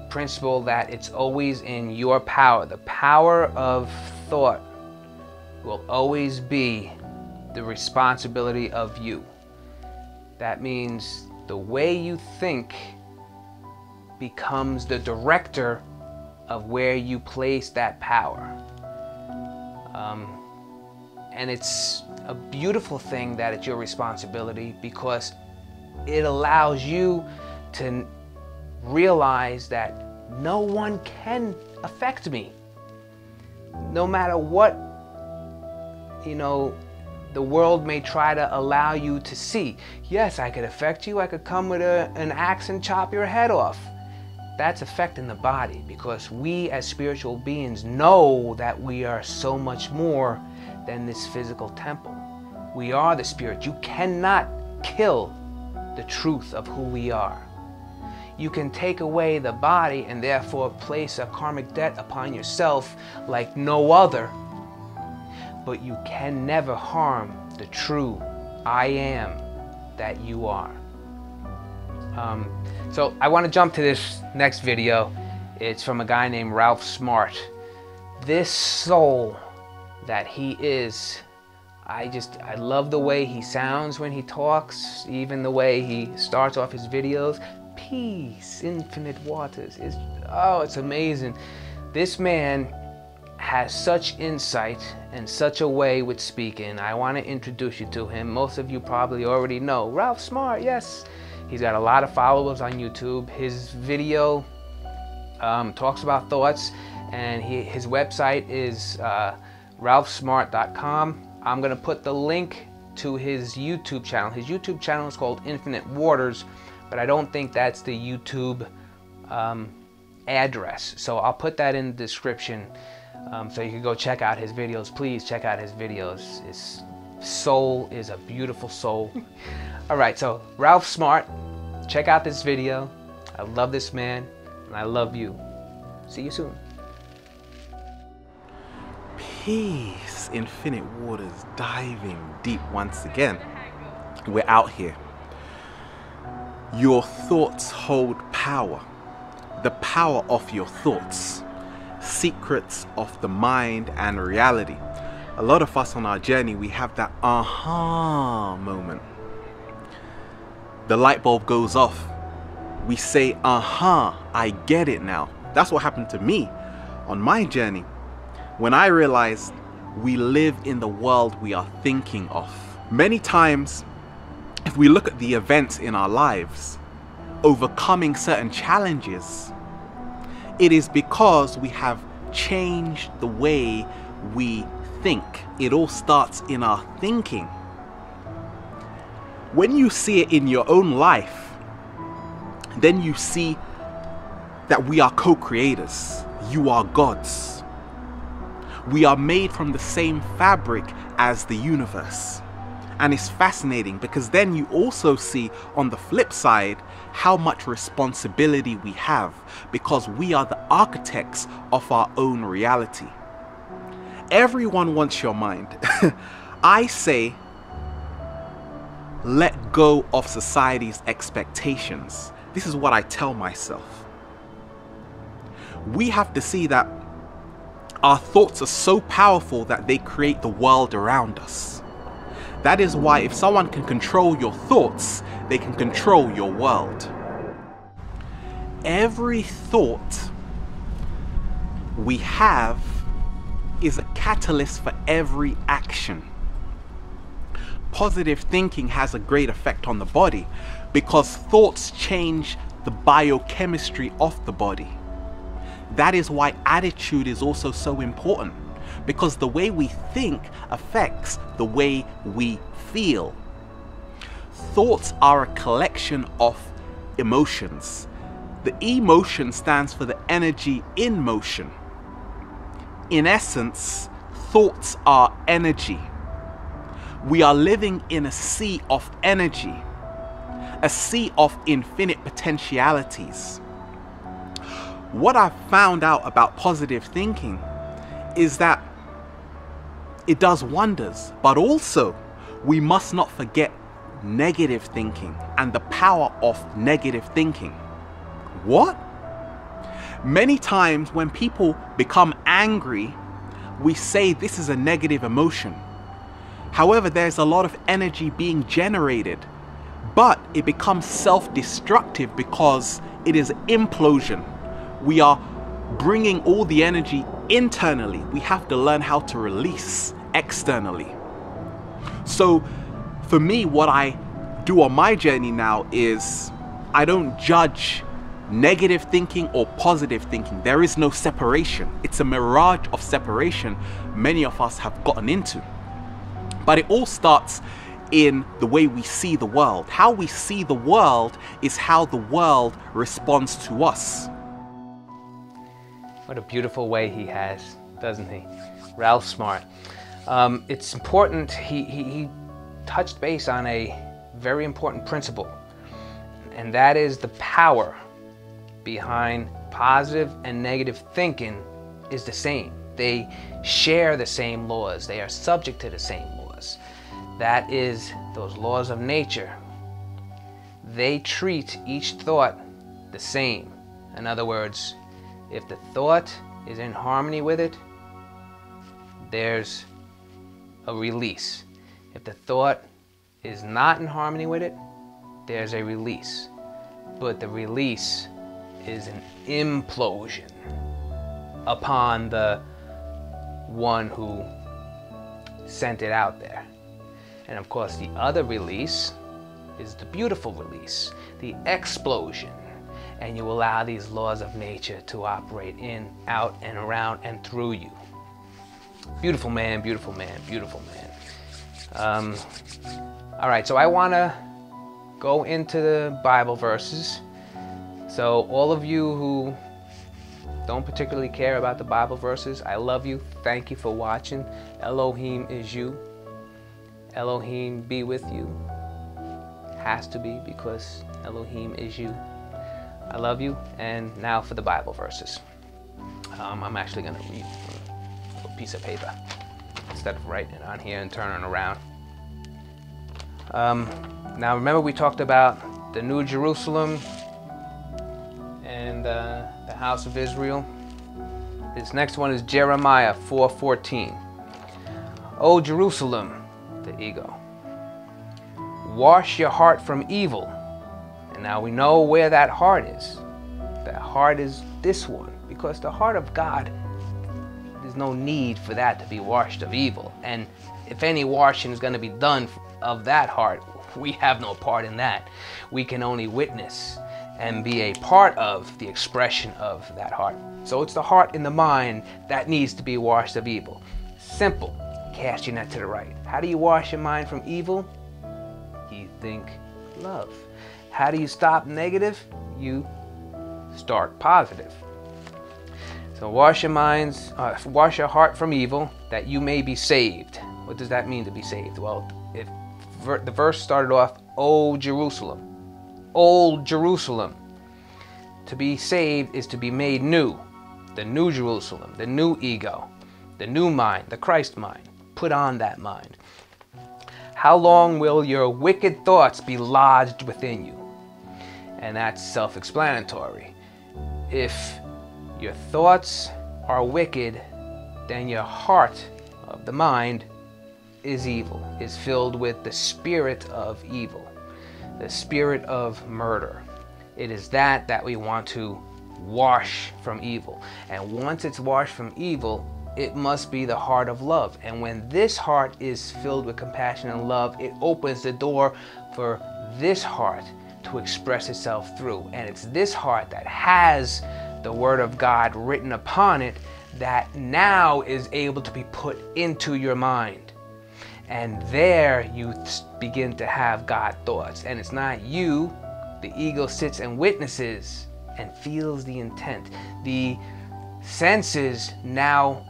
principle that it's always in your power. The power of thought will always be the responsibility of you. That means the way you think becomes the director of where you place that power. And it's a beautiful thing that it's your responsibility, because it allows you to realize that no one can affect me. No matter what, you know, the world may try to allow you to see. Yes, I could affect you. I could come with an axe and chop your head off. That's affecting the body, because we as spiritual beings know that we are so much more than this physical temple. We are the spirit. You cannot kill the truth of who we are. You can take away the body and therefore place a karmic debt upon yourself like no other, but you can never harm the true I am that you are. So I want to jump to this next video. It's from a guy named Ralph Smart. This soul that he is, I love the way he sounds when he talks, even the way he starts off his videos. Peace, infinite waters. It's amazing. This man has such insight and such a way with speaking. I want to introduce you to him. Most of you probably already know Ralph Smart. Yes, he's got a lot of followers on YouTube. His video talks about thoughts, and his website is ralphsmart.com. I'm going to put the link to his YouTube channel. His YouTube channel is called Infinite Waters, but I don't think that's the YouTube address. So I'll put that in the description, so you can go check out his videos. Please check out his videos. His soul is a beautiful soul. All right, so Ralph Smart, check out this video. I love this man, and I love you. See you soon. Peace, infinite waters, diving deep once again. We're out here. Your thoughts hold power. The power of your thoughts. Secrets of the mind and reality. A lot of us on our journey, we have that aha moment. The light bulb goes off. We say, aha, I get it now. That's what happened to me on my journey. When I realized we live in the world we are thinking of. Many times, if we look at the events in our lives, overcoming certain challenges, it is because we have changed the way we think. It all starts in our thinking. When you see it in your own life, then you see that we are co-creators. You are gods. We are made from the same fabric as the universe. And it's fascinating, because then you also see on the flip side how much responsibility we have, because we are the architects of our own reality. Everyone wants your mind. I say, let go of society's expectations. This is what I tell myself. We have to see that our thoughts are so powerful that they create the world around us. That is why if someone can control your thoughts, they can control your world. Every thought we have is a catalyst for every action. Positive thinking has a great effect on the body, because thoughts change the biochemistry of the body. That is why attitude is also so important, because the way we think affects the way we feel. Thoughts are a collection of emotions. The emotion stands for the energy in motion. In essence, thoughts are energy. We are living in a sea of energy, a sea of infinite potentialities. What I've found out about positive thinking is that it does wonders, but also we must not forget negative thinking and the power of negative thinking. What? Many times when people become angry, we say this is a negative emotion. However, there's a lot of energy being generated, but it becomes self-destructive because it is implosion. We are bringing all the energy internally. We have to learn how to release externally. So for me, what I do on my journey now is I don't judge negative thinking or positive thinking. There is no separation. It's a mirage of separation many of us have gotten into. But it all starts in the way we see the world. How we see the world is how the world responds to us. What a beautiful way he has, doesn't he? Ralph Smart. It's important, he touched base on a very important principle, and that is the power behind positive and negative thinking is the same. They share the same laws. They are subject to the same laws. That is those laws of nature. They treat each thought the same. In other words, if the thought is in harmony with it, there's a release. If the thought is not in harmony with it, there's a release. But the release is an implosion upon the one who sent it out there. And of course, the other release is the beautiful release, the explosion. And you allow these laws of nature to operate in, out, and around, and through you. Beautiful man, beautiful man, beautiful man. All right, so I want to go into the Bible verses. So all of you who don't particularly care about the Bible verses, I love you. Thank you for watching. Elohim is you. Elohim be with you. Has to be, because Elohim is you. I love you. And now for the Bible verses. I'm actually going to read from a piece of paper instead of writing it on here and turning around. Now remember, we talked about the New Jerusalem and the house of Israel. This next one is Jeremiah 4:14. O Jerusalem, the ego, wash your heart from evil. And now we know where that heart is. That heart is this one, because the heart of God, there's no need for that to be washed of evil. And if any washing is going to be done of that heart, we have no part in that. We can only witness and be a part of the expression of that heart. So it's the heart and the mind that needs to be washed of evil. Simple. Cast your net to the right. How do you wash your mind from evil? You think love. How do you stop negative? You start positive. So wash your minds, wash your heart from evil, that you may be saved. What does that mean, to be saved? Well, if the verse started off, O Jerusalem, Old Jerusalem. To be saved is to be made new. The New Jerusalem, the new ego, the new mind, the Christ mind. Put on that mind. How long will your wicked thoughts be lodged within you? And that's self-explanatory. If your thoughts are wicked, then your heart of the mind is evil, is filled with the spirit of evil, the spirit of murder. It is that we want to wash from evil. And once it's washed from evil, it must be the heart of love. And when this heart is filled with compassion and love, it opens the door for this heart to express itself through. And it's this heart that has the Word of God written upon it that now is able to be put into your mind. And there you begin to have God thoughts. And it's not you. The ego sits and witnesses and feels the intent. The senses now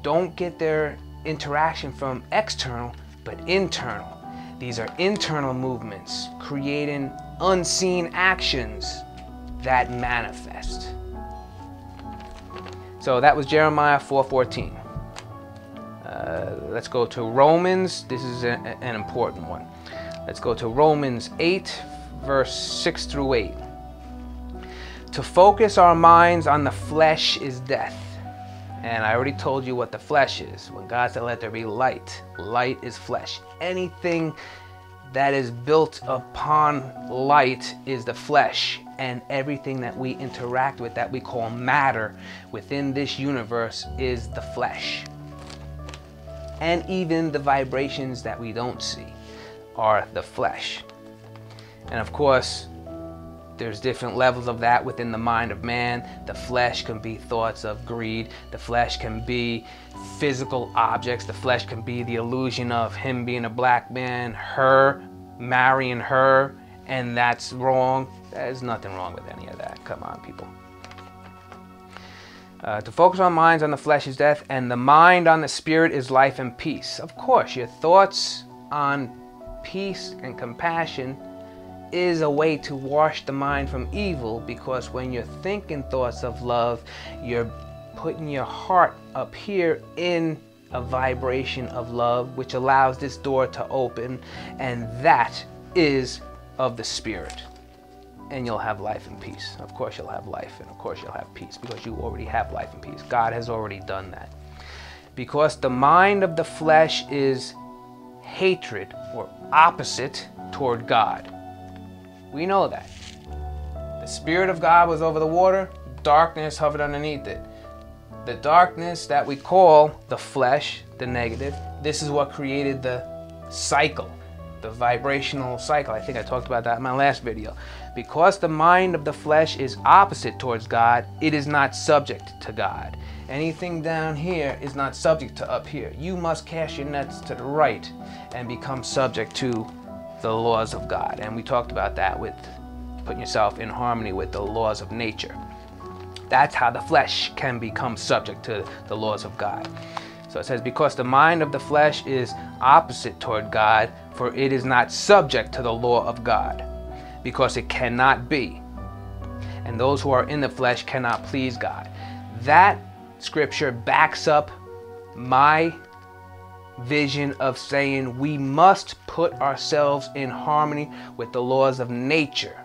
don't get their interaction from external, but internal. These are internal movements, creating unseen actions that manifest. So that was Jeremiah 4:14. Let's go to Romans. This is an important one. Let's go to Romans 8, verse 6 through 8. To focus our minds on the flesh is death. And I already told you what the flesh is. When God said, let there be light, light is flesh. Anything that is built upon light is the flesh. And everything that we interact with that we call matter within this universe is the flesh. And even the vibrations that we don't see are the flesh. And of course, there's different levels of that within the mind of man. The flesh can be thoughts of greed. The flesh can be physical objects. The flesh can be the illusion of him being a black man, her marrying her, and that's wrong. There's nothing wrong with any of that. Come on, people. To focus our minds on the flesh is death, and the mind on the spirit is life and peace. Of course, your thoughts on peace and compassion is a way to wash the mind from evil, because when you're thinking thoughts of love, you're putting your heart up here in a vibration of love, which allows this door to open, and that is of the spirit. And you'll have life and peace. Of course you'll have life, and of course you'll have peace, because you already have life and peace. God has already done that. Because the mind of the flesh is hatred, or opposite toward God. We know that. The Spirit of God was over the water, darkness hovered underneath it. The darkness that we call the flesh, the negative, this is what created the cycle, the vibrational cycle. I think I talked about that in my last video. Because the mind of the flesh is opposite towards God, it is not subject to God. Anything down here is not subject to up here. You must cast your nets to the right and become subject to the laws of God. And we talked about that with putting yourself in harmony with the laws of nature. That's how the flesh can become subject to the laws of God. So it says, because the mind of the flesh is opposite toward God, for it is not subject to the law of God, because it cannot be. And those who are in the flesh cannot please God. That scripture backs up my vision of saying we must put ourselves in harmony with the laws of nature.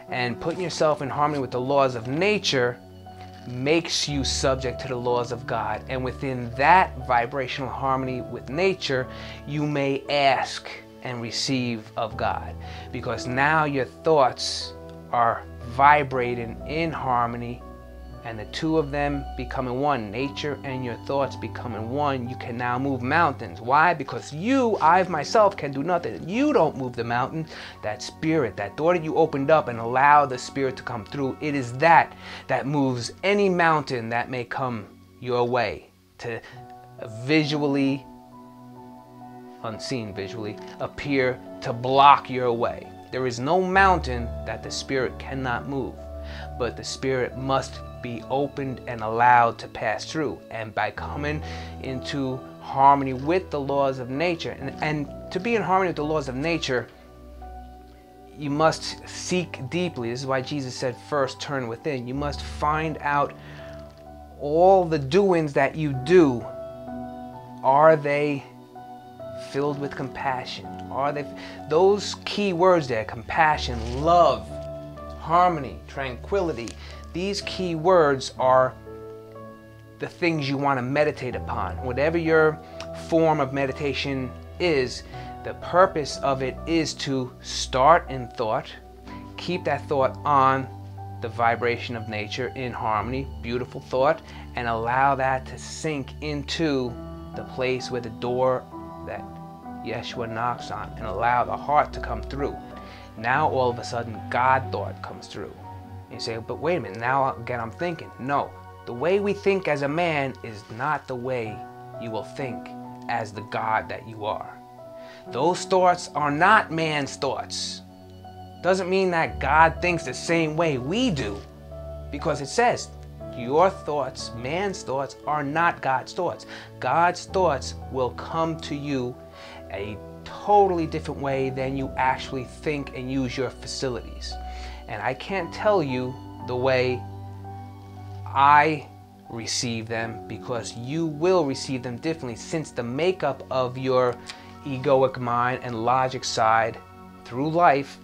And putting yourself in harmony with the laws of nature makes you subject to the laws of God. And within that vibrational harmony with nature, you may ask and receive of God, because now your thoughts are vibrating in harmony, and the two of them becoming one, nature and your thoughts becoming one, you can now move mountains. Why? Because I myself can do nothing. You don't move the mountain. That spirit, that door that you opened up and allow the spirit to come through, it is that moves any mountain that may come your way to visually, unseen visually, appear to block your way. There is no mountain that the spirit cannot move, but the spirit must be opened and allowed to pass through. And by coming into harmony with the laws of nature, and to be in harmony with the laws of nature, you must seek deeply. This is why Jesus said, first turn within. You must find out all the doings that you do. Are they filled with compassion? Are they those key words there? Compassion, love, harmony, tranquility. These key words are the things you want to meditate upon. Whatever your form of meditation is, the purpose of it is to start in thought, keep that thought on the vibration of nature in harmony, beautiful thought, and allow that to sink into the place where the door that Yeshua knocks on, and allow the heart to come through. Now all of a sudden God thought comes through. And you say, but wait a minute, now again I'm thinking. No, the way we think as a man is not the way you will think as the God that you are. Those thoughts are not man's thoughts. Doesn't mean that God thinks the same way we do, because it says your thoughts, man's thoughts, are not God's thoughts. God's thoughts will come to you a totally different way than you actually think and use your facilities. And I can't tell you the way I receive them, because you will receive them differently, since the makeup of your egoic mind and logic side through life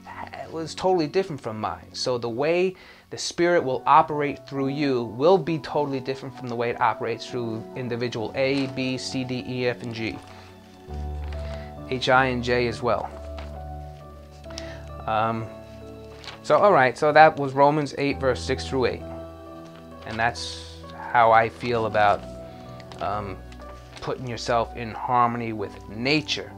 was totally different from mine. So the way the spirit will operate through you will be totally different from the way it operates through individual A, B, C, D, E, F, and G. H, I, and J as well. So alright, so that was Romans 8 verse 6 through 8. And that's how I feel about putting yourself in harmony with nature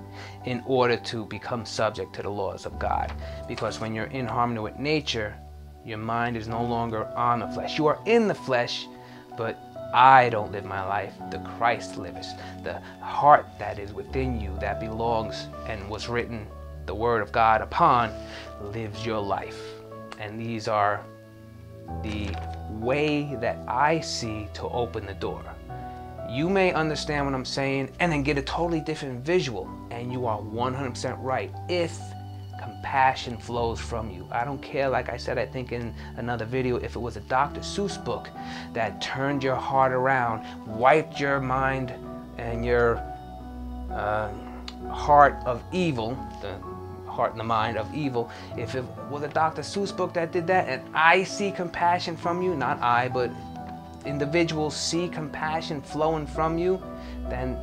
in order to become subject to the laws of God. Because when you're in harmony with nature, your mind is no longer on the flesh. You are in the flesh, but I don't live my life. The Christ lives. The heart that is within you, that belongs and was written the word of God upon, lives your life. And these are the way that I see to open the door. You may understand what I'm saying and then get a totally different visual, and you are 100% right if compassion flows from you. I don't care, like I said, I think in another video, if it was a Dr. Seuss book that turned your heart around, wiped your mind and your heart of evil, the heart and the mind of evil, if it was a Dr. Seuss book that did that, and I see compassion from you, not I, but individuals see compassion flowing from you, then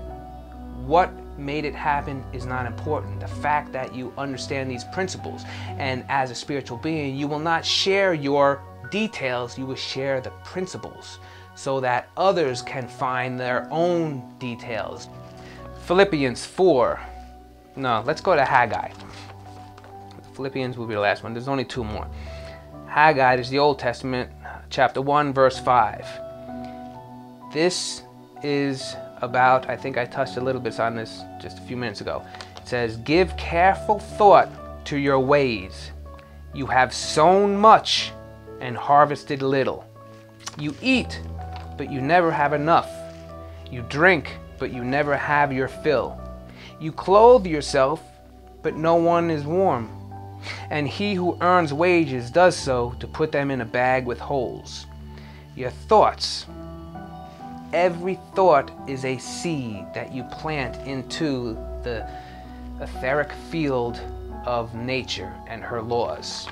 what made it happen is not important. The fact that you understand these principles, and as a spiritual being, you will not share your details, you will share the principles so that others can find their own details. Philippians 4. No, let's go to Haggai. Philippians will be the last one. There's only two more. Haggai is the Old Testament, chapter 1, verse 5. This is about, I think I touched a little bit on this just a few minutes ago. It says, "Give careful thought to your ways. You have sown much and harvested little. You eat, but you never have enough. You drink, but you never have your fill. You clothe yourself, but no one is warm. And he who earns wages does so to put them in a bag with holes." Your thoughts. Every thought is a seed that you plant into the etheric field of nature and her laws.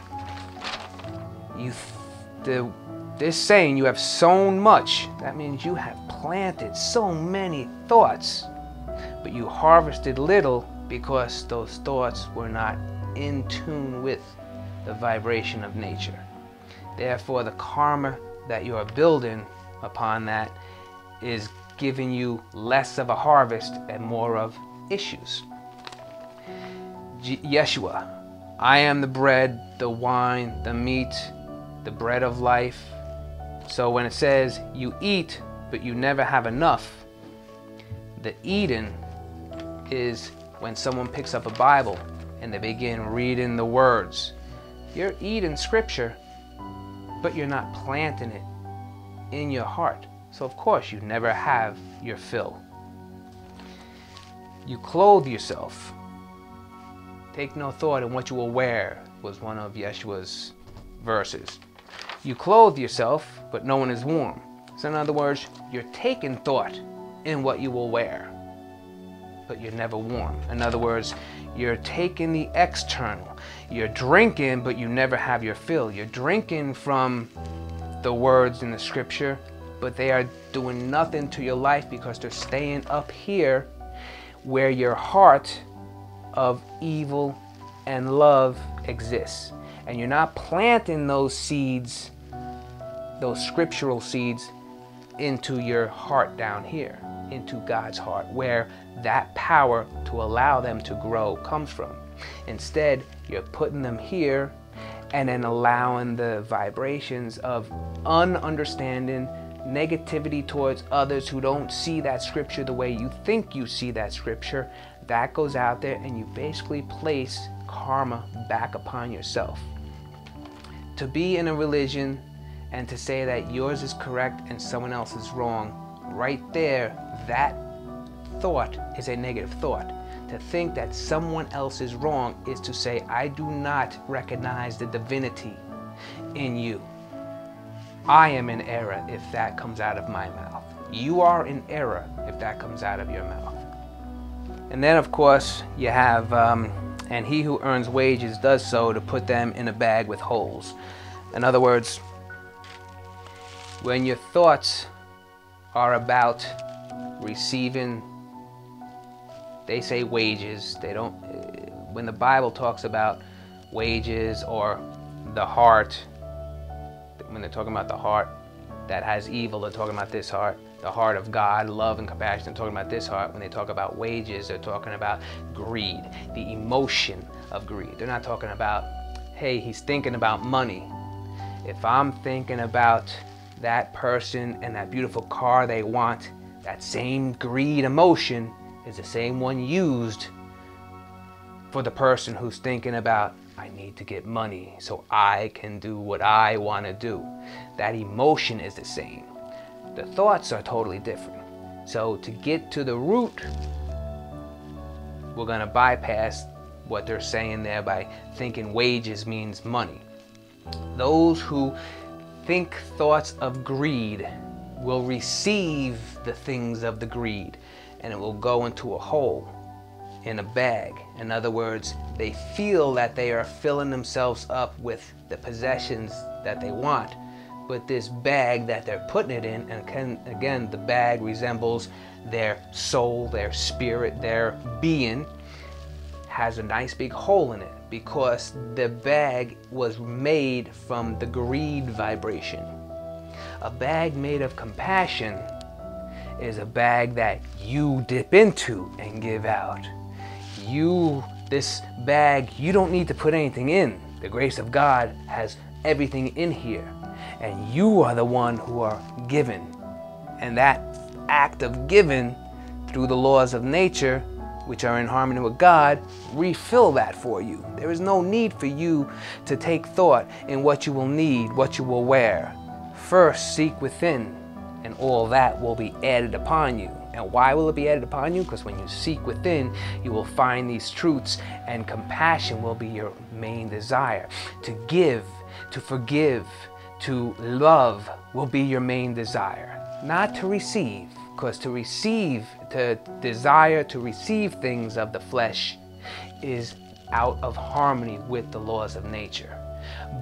This saying, you have sown much, that means you have planted so many thoughts, but you harvested little because those thoughts were not in tune with the vibration of nature. Therefore, the karma that you are building upon that is giving you less of a harvest and more of issues. Yeshua, I am the bread, the wine, the meat, the bread of life. So when it says you eat, but you never have enough, the eating is when someone picks up a Bible and they begin reading the words. You're eating scripture, but you're not planting it in your heart. So of course you never have your fill. You clothe yourself. Take no thought in what you will wear, was one of Yeshua's verses. You clothe yourself, but no one is warm. So in other words, you're taking thought in what you will wear, but you're never warm. In other words, you're taking the external. You're drinking, but you never have your fill. You're drinking from the words in the scripture, but they are doing nothing to your life because they're staying up here where your heart of evil and love exists. And you're not planting those seeds, those scriptural seeds, into your heart down here, into God's heart, where that power to allow them to grow comes from. Instead, you're putting them here and then allowing the vibrations of ununderstanding, negativity towards others who don't see that scripture the way you think you see that scripture. That goes out there, and you basically place karma back upon yourself. To be in a religion and to say that yours is correct and someone else is wrong, right there, that thought is a negative thought. To think that someone else is wrong is to say, I do not recognize the divinity in you. I am in error if that comes out of my mouth. You are in error if that comes out of your mouth. And then, of course, you have, and he who earns wages does so to put them in a bag with holes. In other words, when your thoughts are about receiving, they say wages, they don't, when the Bible talks about wages or the heart, when they're talking about the heart that has evil, they're talking about this heart. The heart of God, love and compassion, they're talking about this heart. When they talk about wages, they're talking about greed, the emotion of greed. They're not talking about, hey, he's thinking about money. If I'm thinking about that person and that beautiful car they want, that same greed emotion is the same one used for the person who's thinking about, I need to get money so I can do what I want to do. That emotion is the same. The thoughts are totally different. So to get to the root, we're going to bypass what they're saying there by thinking wages means money. Those who think thoughts of greed will receive the things of the greed, and it will go into a hole in a bag. In other words, they feel that they are filling themselves up with the possessions that they want, but this bag that they're putting it in, and again, the bag resembles their soul, their spirit, their being, has a nice big hole in it because the bag was made from the greed vibration. A bag made of compassion is a bag that you dip into and give out. This bag, you don't need to put anything in. The grace of God has everything in here, and you are the one who are given. And that act of giving through the laws of nature, which are in harmony with God, refill that for you. There is no need for you to take thought in what you will need, what you will wear. First, seek within, and all that will be added upon you. And why will it be added upon you? Because when you seek within, you will find these truths, and compassion will be your main desire. To give, to forgive, to love will be your main desire. Not to receive, because to receive, to desire to receive things of the flesh is out of harmony with the laws of nature.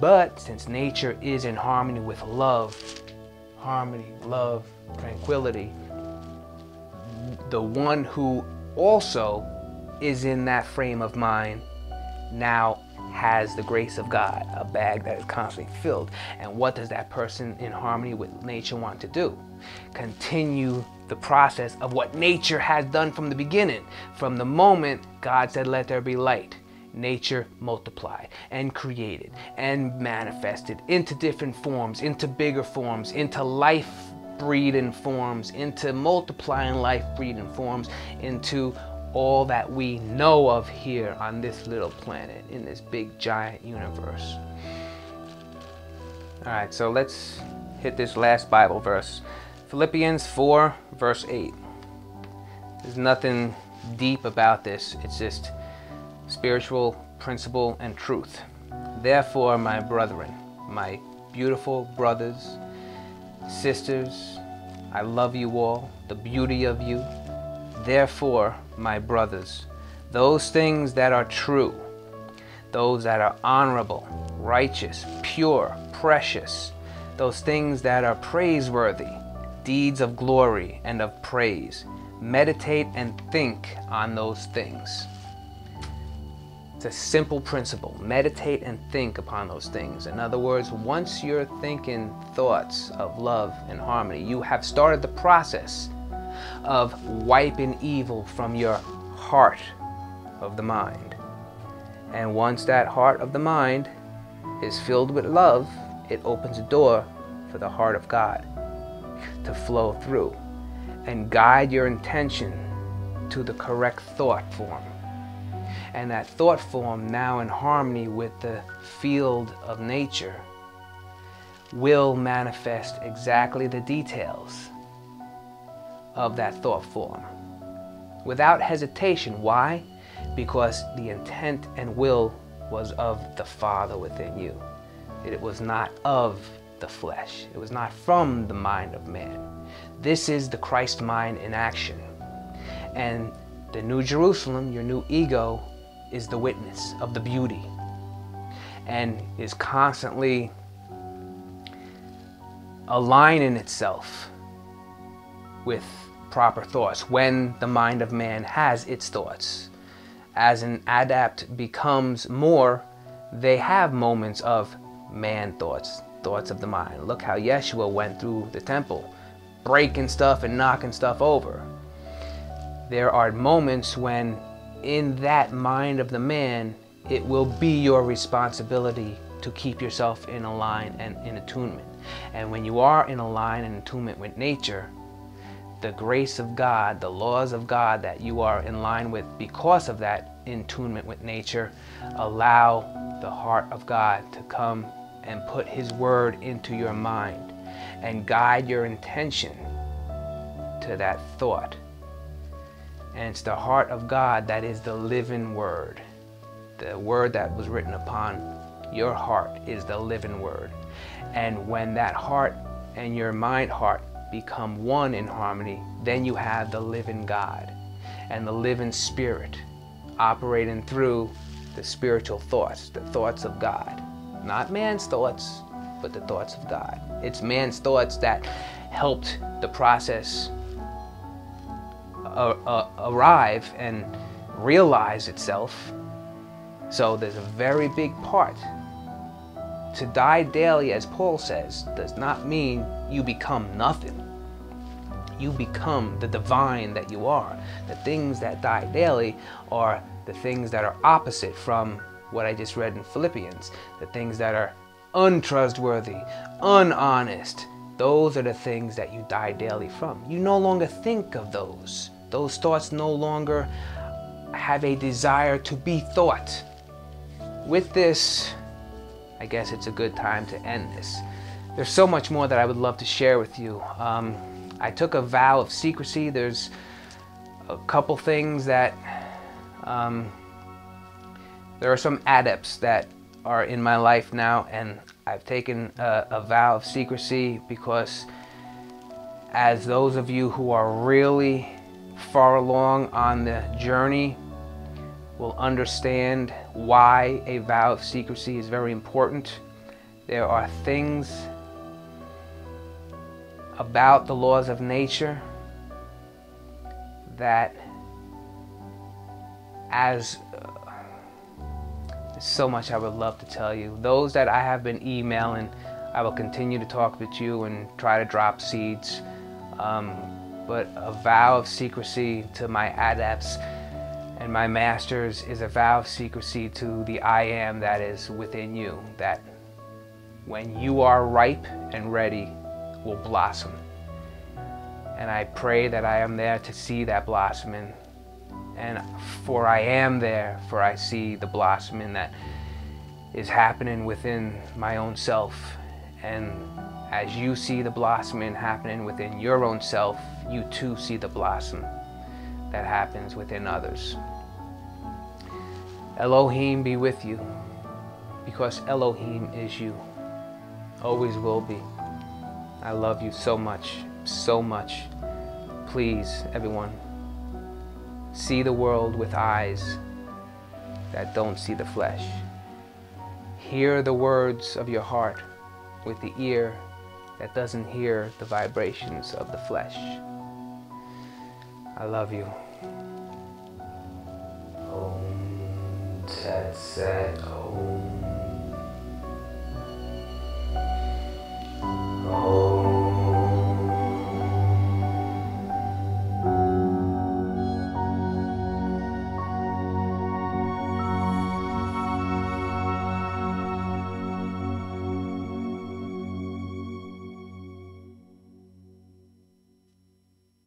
But since nature is in harmony with love, tranquility, the one who also is in that frame of mind now has the grace of God, a bag that is constantly filled. And what does that person in harmony with nature want to do? Continue the process of what nature has done from the beginning. From the moment God said, let there be light, nature multiplied and created and manifested into different forms, into bigger forms, into life breeding forms, into multiplying life breeding forms, into all that we know of here on this little planet, in this big giant universe. Alright, so let's hit this last Bible verse. Philippians 4 verse 8. There's nothing deep about this. It's just spiritual principle and truth. Therefore, my brethren, my beautiful brothers, sisters, I love you all, the beauty of you. Therefore, my brothers, those things that are true, those that are honorable, righteous, pure, precious, those things that are praiseworthy, deeds of glory and of praise, meditate and think on those things. It's a simple principle. Meditate and think upon those things. In other words, once you're thinking thoughts of love and harmony, you have started the process of wiping evil from your heart of the mind. And once that heart of the mind is filled with love, it opens a door for the heart of God to flow through and guide your intention to the correct thought form. And that thought form, now in harmony with the field of nature, will manifest exactly the details of that thought form without hesitation. Why? because the intent and will was of the Father within you. It was not of the flesh. It was not from the mind of man. This is the Christ mind in action. And the New Jerusalem, your new ego, is the witness of the beauty and is constantly aligning itself with proper thoughts when the mind of man has its thoughts. As an adept becomes more, they have moments of man thoughts, thoughts of the mind. Look how Yeshua went through the temple, breaking stuff and knocking stuff over. There are moments when in that mind of the man, it will be your responsibility to keep yourself in a line and in attunement. And when you are in a line and attunement with nature, the grace of God, the laws of God that you are in line with because of that attunement with nature, allow the heart of God to come and put His word into your mind and guide your intention to that thought. And it's the heart of God that is the living word. The word that was written upon your heart is the living word. And when that heart and your mind heart become one in harmony, then you have the living God and the living spirit operating through the spiritual thoughts, the thoughts of God. Not man's thoughts, but the thoughts of God. It's thoughts that helped the process arrive and realize itself. So there's a very big part. To die daily, as Paul says, does not mean you become nothing. You become the divine that you are. The things that die daily are the things that are opposite from what I just read in Philippians. The things that are untrustworthy, unhonest. Those are the things that you die daily from. You no longer think of those. Those thoughts no longer have a desire to be thought. With this, I guess it's a good time to end this. There's so much more that I would love to share with you. I took a vow of secrecy. There's a couple things that there are some adepts that are in my life now, and I've taken a vow of secrecy because as those of you who are really far along on the journey will understand why a vow of secrecy is very important. There are things about the laws of nature that there's so much I would love to tell you. Those that I have been emailing, I will continue to talk with you and try to drop seeds. But a vow of secrecy to my adepts and my masters is a vow of secrecy to the I am that is within you, that when you are ripe and ready will blossom. And I pray that I am there to see that blossoming. And for I am there, for I see the blossoming that is happening within my own self. And as you see the blossoming happening within your own self, you too see the blossom that happens within others. Elohim be with you, because Elohim is you. Always will be. I love you so much, so much. Please, everyone, see the world with eyes that don't see the flesh. Hear the words of your heart with the ear that doesn't hear the vibrations of the flesh. I love you. Om Tat Sat Om.